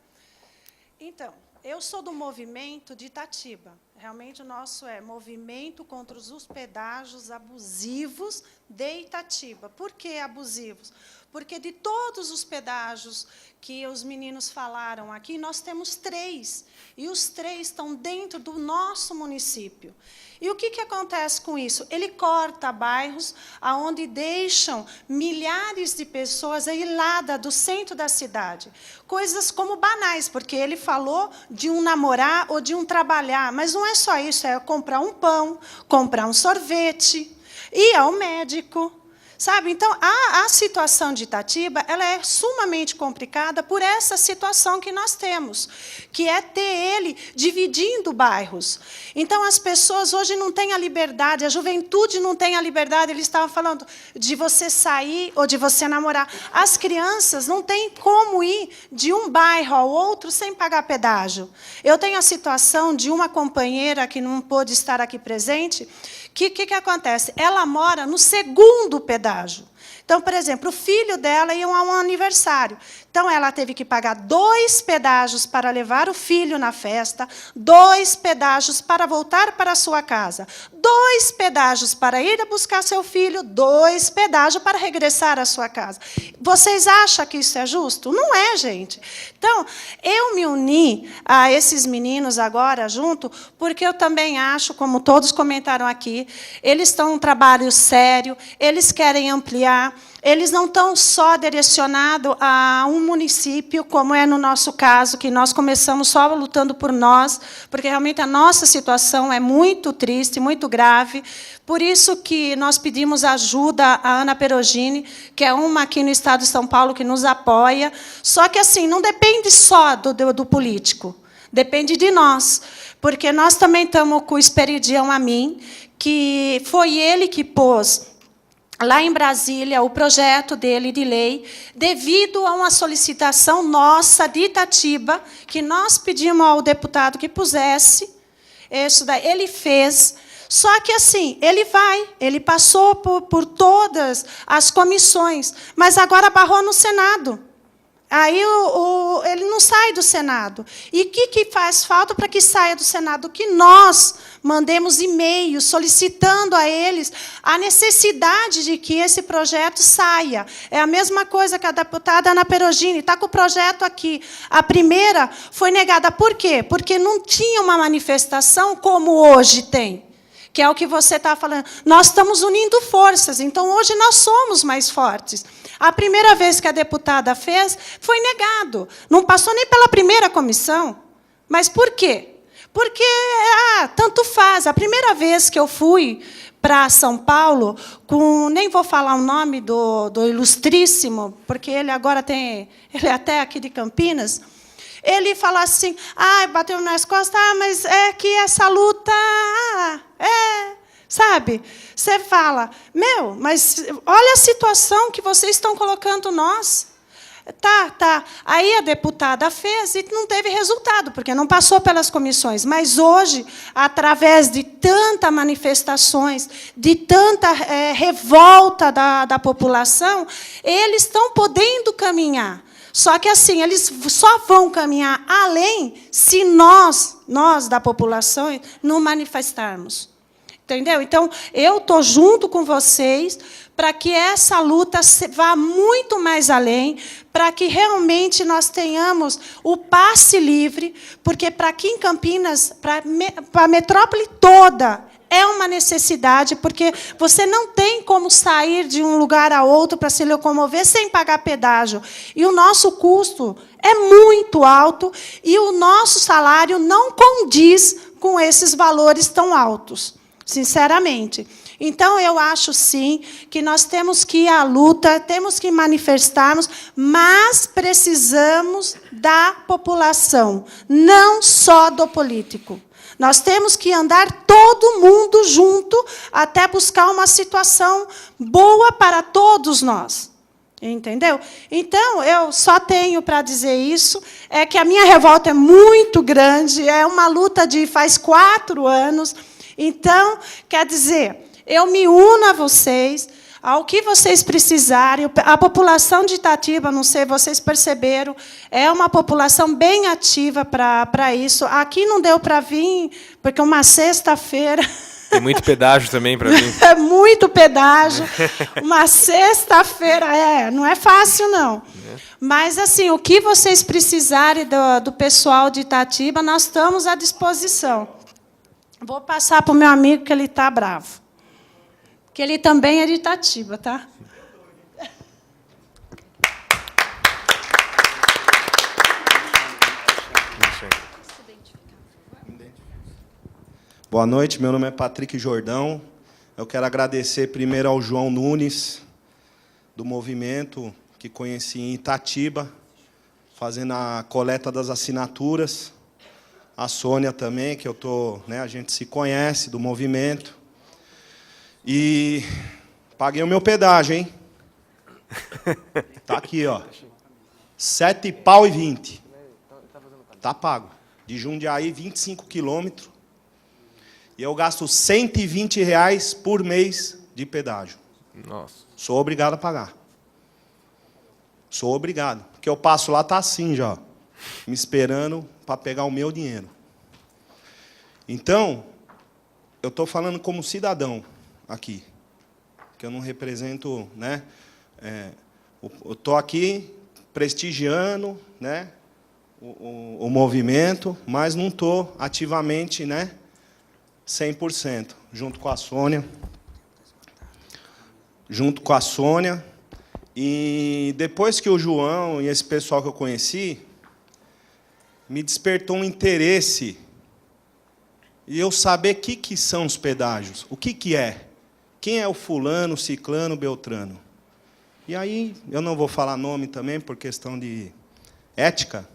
Então, eu sou do movimento de Itatiba. Realmente o nosso é movimento contra os hospedágios abusivos de Itatiba. Por que abusivos? Porque de todos os pedágios que os meninos falaram aqui, nós temos 3. E os 3 estão dentro do nosso município. E o que acontece com isso? Ele corta bairros onde deixam milhares de pessoas ailadas do centro da cidade. Coisas como banais, porque ele falou de um namorar ou de um trabalhar. Mas não é só isso, é comprar um pão, comprar um sorvete, ir ao médico. Sabe? Então, a situação de Itatiba ela é sumamente complicada por essa situação que nós temos, que é ter ele dividindo bairros. Então, as pessoas hoje não têm a liberdade, a juventude não tem a liberdade, eles estavam falando de você sair ou de você namorar. As crianças não têm como ir de um bairro ao outro sem pagar pedágio. Eu tenho a situação de uma companheira que não pôde estar aqui presente. O que acontece? Ela mora no segundo pedágio. Então, por exemplo, o filho dela ia a um aniversário. Então, ela teve que pagar 2 pedágios para levar o filho na festa, 2 pedágios para voltar para a sua casa, 2 pedágios para ir buscar seu filho, 2 pedágios para regressar à sua casa. Vocês acham que isso é justo? Não é, gente. Então, eu me uni a esses meninos agora junto, porque eu também acho, como todos comentaram aqui, eles estão um trabalho sério, eles querem ampliar. Eles não estão só direcionados a um município, como é no nosso caso, que nós começamos só lutando por nós, porque realmente a nossa situação é muito triste, muito grave. Por isso que nós pedimos ajuda à Ana Perogini, que é uma aqui no estado de São Paulo que nos apoia. Só que assim, não depende só do político, depende de nós, porque nós também estamos com o Esperidião Amin, que foi ele que pôs lá em Brasília, o projeto dele de lei, devido a uma solicitação nossa de Itatiba, que nós pedimos ao deputado que pusesse, isso daí, ele fez. Só que, assim, ele passou por todas as comissões, mas agora barrou no Senado. Aí ele não sai do Senado. E o que faz falta para que saia do Senado? Que nós mandemos e-mails solicitando a eles a necessidade de que esse projeto saia. É a mesma coisa que a deputada Ana Perogini está com o projeto aqui. A primeira foi negada. Por quê? Porque não tinha uma manifestação como hoje tem, que é o que você está falando. Nós estamos unindo forças, então hoje nós somos mais fortes. A primeira vez que a deputada fez, foi negado. Não passou nem pela primeira comissão. Mas por quê? Porque, tanto faz. A primeira vez que eu fui para São Paulo, nem vou falar o nome do ilustríssimo, porque ele agora ele é até aqui de Campinas, ele falou assim, bateu nas costas, mas é que essa luta, sabe? Você fala, mas olha a situação que vocês estão colocando nós. Tá. Aí a deputada fez e não teve resultado, porque não passou pelas comissões. Mas hoje, através de tantas manifestações, de tanta revolta da população, eles estão podendo caminhar. Só que, assim, eles só vão caminhar além se nós da população, não manifestarmos. Entendeu? Então, eu estou junto com vocês para que essa luta vá muito mais além, para que realmente nós tenhamos o passe livre, porque para aqui em Campinas, para a metrópole toda, é uma necessidade, porque você não tem como sair de um lugar a outro para se locomover sem pagar pedágio. E o nosso custo é muito alto e o nosso salário não condiz com esses valores tão altos, sinceramente. Então, eu acho, sim, que nós temos que ir à luta, temos que manifestarmos, mas precisamos da população, não só do político. Nós temos que andar todo mundo junto até buscar uma situação boa para todos nós. Entendeu? Então, eu só tenho para dizer isso, é que a minha revolta é muito grande, é uma luta de faz 4 anos. Então, quer dizer, eu me uno a vocês, ao que vocês precisarem. A população de Itatiba, não sei, vocês perceberam, é uma população bem ativa para isso. Aqui não deu para vir, porque uma sexta-feira... Tem muito pedágio também para mim. É muito pedágio. Uma sexta-feira, não é fácil, não. Mas, assim, o que vocês precisarem do pessoal de Itatiba, nós estamos à disposição. Vou passar para o meu amigo, que ele está bravo. Que ele também é de Itatiba, tá? Boa noite, meu nome é Patrick Jordão. Eu quero agradecer primeiro ao João Nunes, do movimento, que conheci em Itatiba, fazendo a coleta das assinaturas. A Sônia também, que a gente se conhece do movimento. E paguei o meu pedágio, hein? Tá aqui, ó. R$7,20. Tá pago. De Jundiaí, 25 quilômetros. E eu gasto R$120 por mês de pedágio. Nossa. Sou obrigado a pagar. Sou obrigado. Porque eu passo lá, tá assim já, ó, me esperando para pegar o meu dinheiro. Então, eu estou falando como cidadão aqui, que eu não represento, né? Eu estou aqui prestigiando, né, o movimento, mas não estou ativamente, né, 100%, junto com a Sônia. E depois que o João e esse pessoal que eu conheci, me despertou um interesse e eu saber o que são os pedágios, o que é, quem é o fulano, ciclano, beltrano. E aí, eu não vou falar nome também, por questão de ética,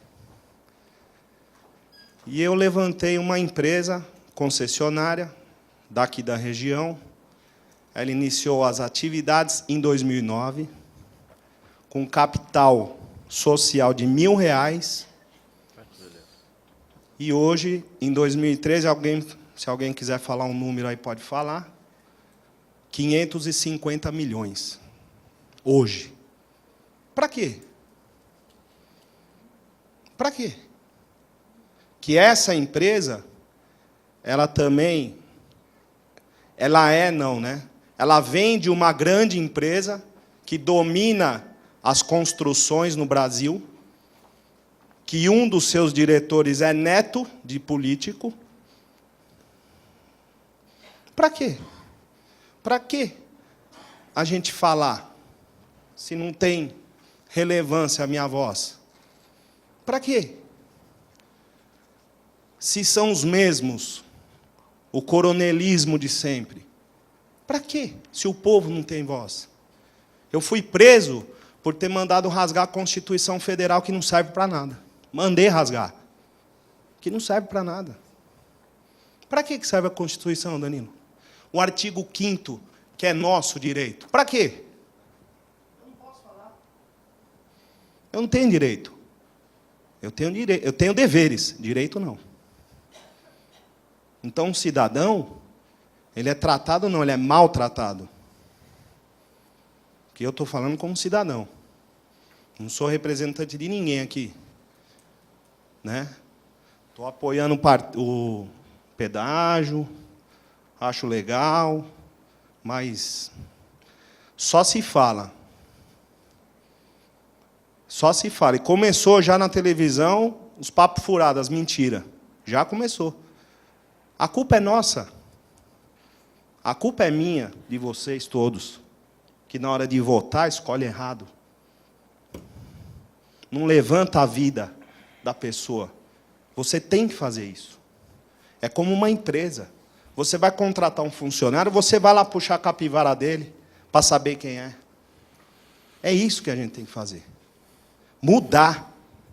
e eu levantei uma empresa concessionária daqui da região. Ela iniciou as atividades em 2009, com capital social de R$1.000, e hoje, em 2013, se alguém quiser falar um número aí, pode falar, 550 milhões. Hoje. Para quê? Para quê? Que essa empresa, ela também, ela vem de uma grande empresa que domina as construções no Brasil, que um dos seus diretores é neto de político. Para quê? Para quê a gente falar, se não tem relevância a minha voz? Para quê? Se são os mesmos, o coronelismo de sempre. Para quê, se o povo não tem voz? Eu fui preso por ter mandado rasgar a Constituição Federal, que não serve para nada. Mandei rasgar, que não serve para nada. Para que serve a Constituição, Danilo? O artigo 5º, que é nosso direito. Para quê? Eu não posso falar. Eu não tenho direito. Eu tenho deveres, direito não. Então, um cidadão, ele é tratado ou não, ele é maltratado. Porque eu estou falando como cidadão. Não sou representante de ninguém aqui. Estou apoiando o pedágio, acho legal, mas só se fala. Só se fala. E começou já na televisão os papos furados, as mentiras. Já começou. A culpa é nossa. A culpa é minha, de vocês todos, que na hora de votar escolhe errado. Não levanta a vida da pessoa. Você tem que fazer isso. É como uma empresa. Você vai contratar um funcionário, você vai lá puxar a capivara dele para saber quem é. É isso que a gente tem que fazer. Mudar.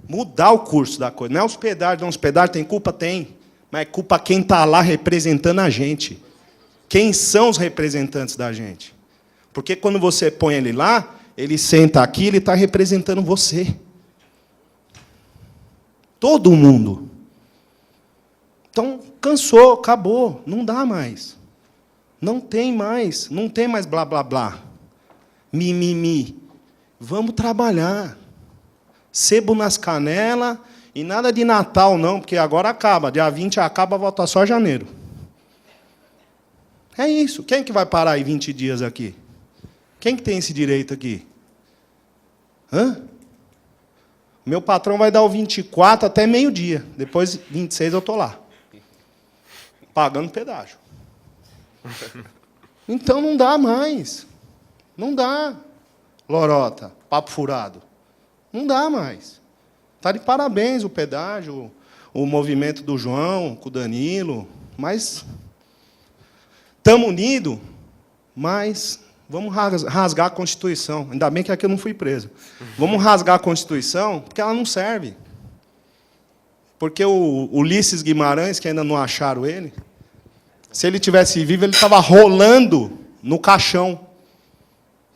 Mudar o curso da coisa. Não é hospedagem, não. Hospedagem tem culpa? Tem. Mas é culpa quem está lá representando a gente. Quem são os representantes da gente? Porque quando você põe ele lá, ele senta aqui, ele está representando você. Todo mundo. Então, cansou, acabou, não dá mais. Não tem mais blá, blá, blá. Mimimi. Vamos trabalhar. Sebo nas canelas e nada de Natal, não, porque agora acaba. Dia 20 acaba, volta só janeiro. É isso. Quem que vai parar aí 20 dias aqui? Quem que tem esse direito aqui? Hã? Meu patrão vai dar o 24 até meio-dia. Depois, 26, eu estou lá. Pagando pedágio. Então não dá mais. Não dá. Lorota, papo furado. Não dá mais. Está de parabéns o pedágio, o movimento do João, com o Danilo. Mas estamos unidos, mas vamos rasgar a Constituição. Ainda bem que aqui eu não fui preso. Vamos rasgar a Constituição, porque ela não serve. Porque o Ulisses Guimarães, que ainda não acharam ele, se ele tivesse vivo, ele estava rolando no caixão.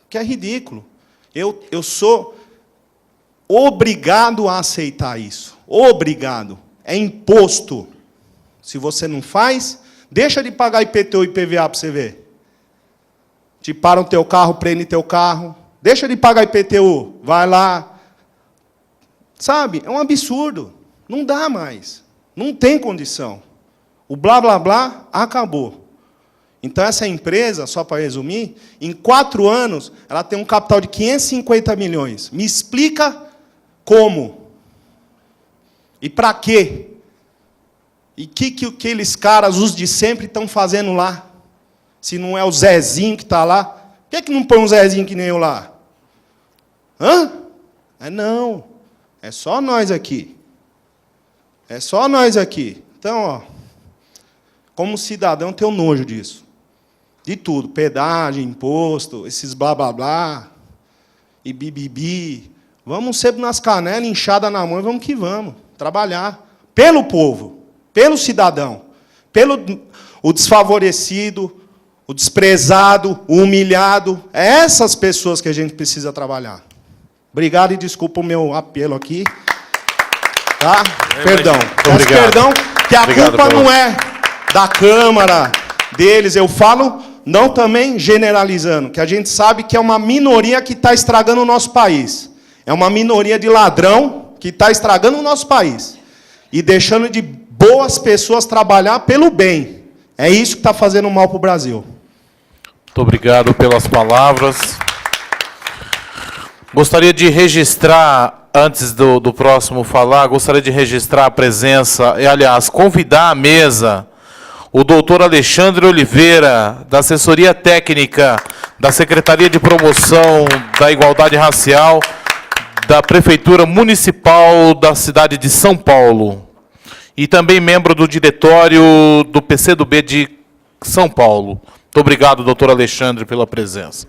Que é ridículo. Eu sou obrigado a aceitar isso. Obrigado. É imposto. Se você não faz, deixa de pagar IPTU e IPVA para você ver. Te param teu carro, prende teu carro. Deixa de pagar IPTU. Vai lá. Sabe? É um absurdo. Não dá mais. Não tem condição. O blá, blá, blá acabou. Então, essa empresa, só para resumir, em 4 anos, ela tem um capital de 550 milhões. Me explica como. E para quê? E que aqueles caras, os de sempre, estão fazendo lá? Se não é o Zezinho que está lá. Por que não põe um Zezinho que nem eu lá? Hã? Não. É só nós aqui. É só nós aqui. Então, ó, como cidadão, eu tenho nojo disso. De tudo. Pedágio, imposto, esses blá, blá, blá, e bibibi. Vamos sempre nas canelas, inchada na mão, e vamos que vamos. Trabalhar. Pelo povo. Pelo cidadão. Pelo o desfavorecido, o desprezado, o humilhado. É essas pessoas que a gente precisa trabalhar. Obrigado e desculpa o meu apelo aqui. Tá? Perdão. Peço perdão, que a culpa não é da Câmara, deles. Eu falo, não também generalizando, que a gente sabe que é uma minoria que está estragando o nosso país. É uma minoria de ladrão que está estragando o nosso país. E deixando de boas pessoas trabalhar pelo bem. É isso que está fazendo mal para o Brasil. Muito obrigado pelas palavras. Gostaria de registrar, antes do próximo falar, gostaria de registrar a presença, e, aliás, convidar à mesa o doutor Alexandre Oliveira, da Assessoria Técnica da Secretaria de Promoção da Igualdade Racial, da Prefeitura Municipal da cidade de São Paulo. E também membro do diretório do PCdoB de São Paulo. Muito obrigado, doutor Alexandre, pela presença.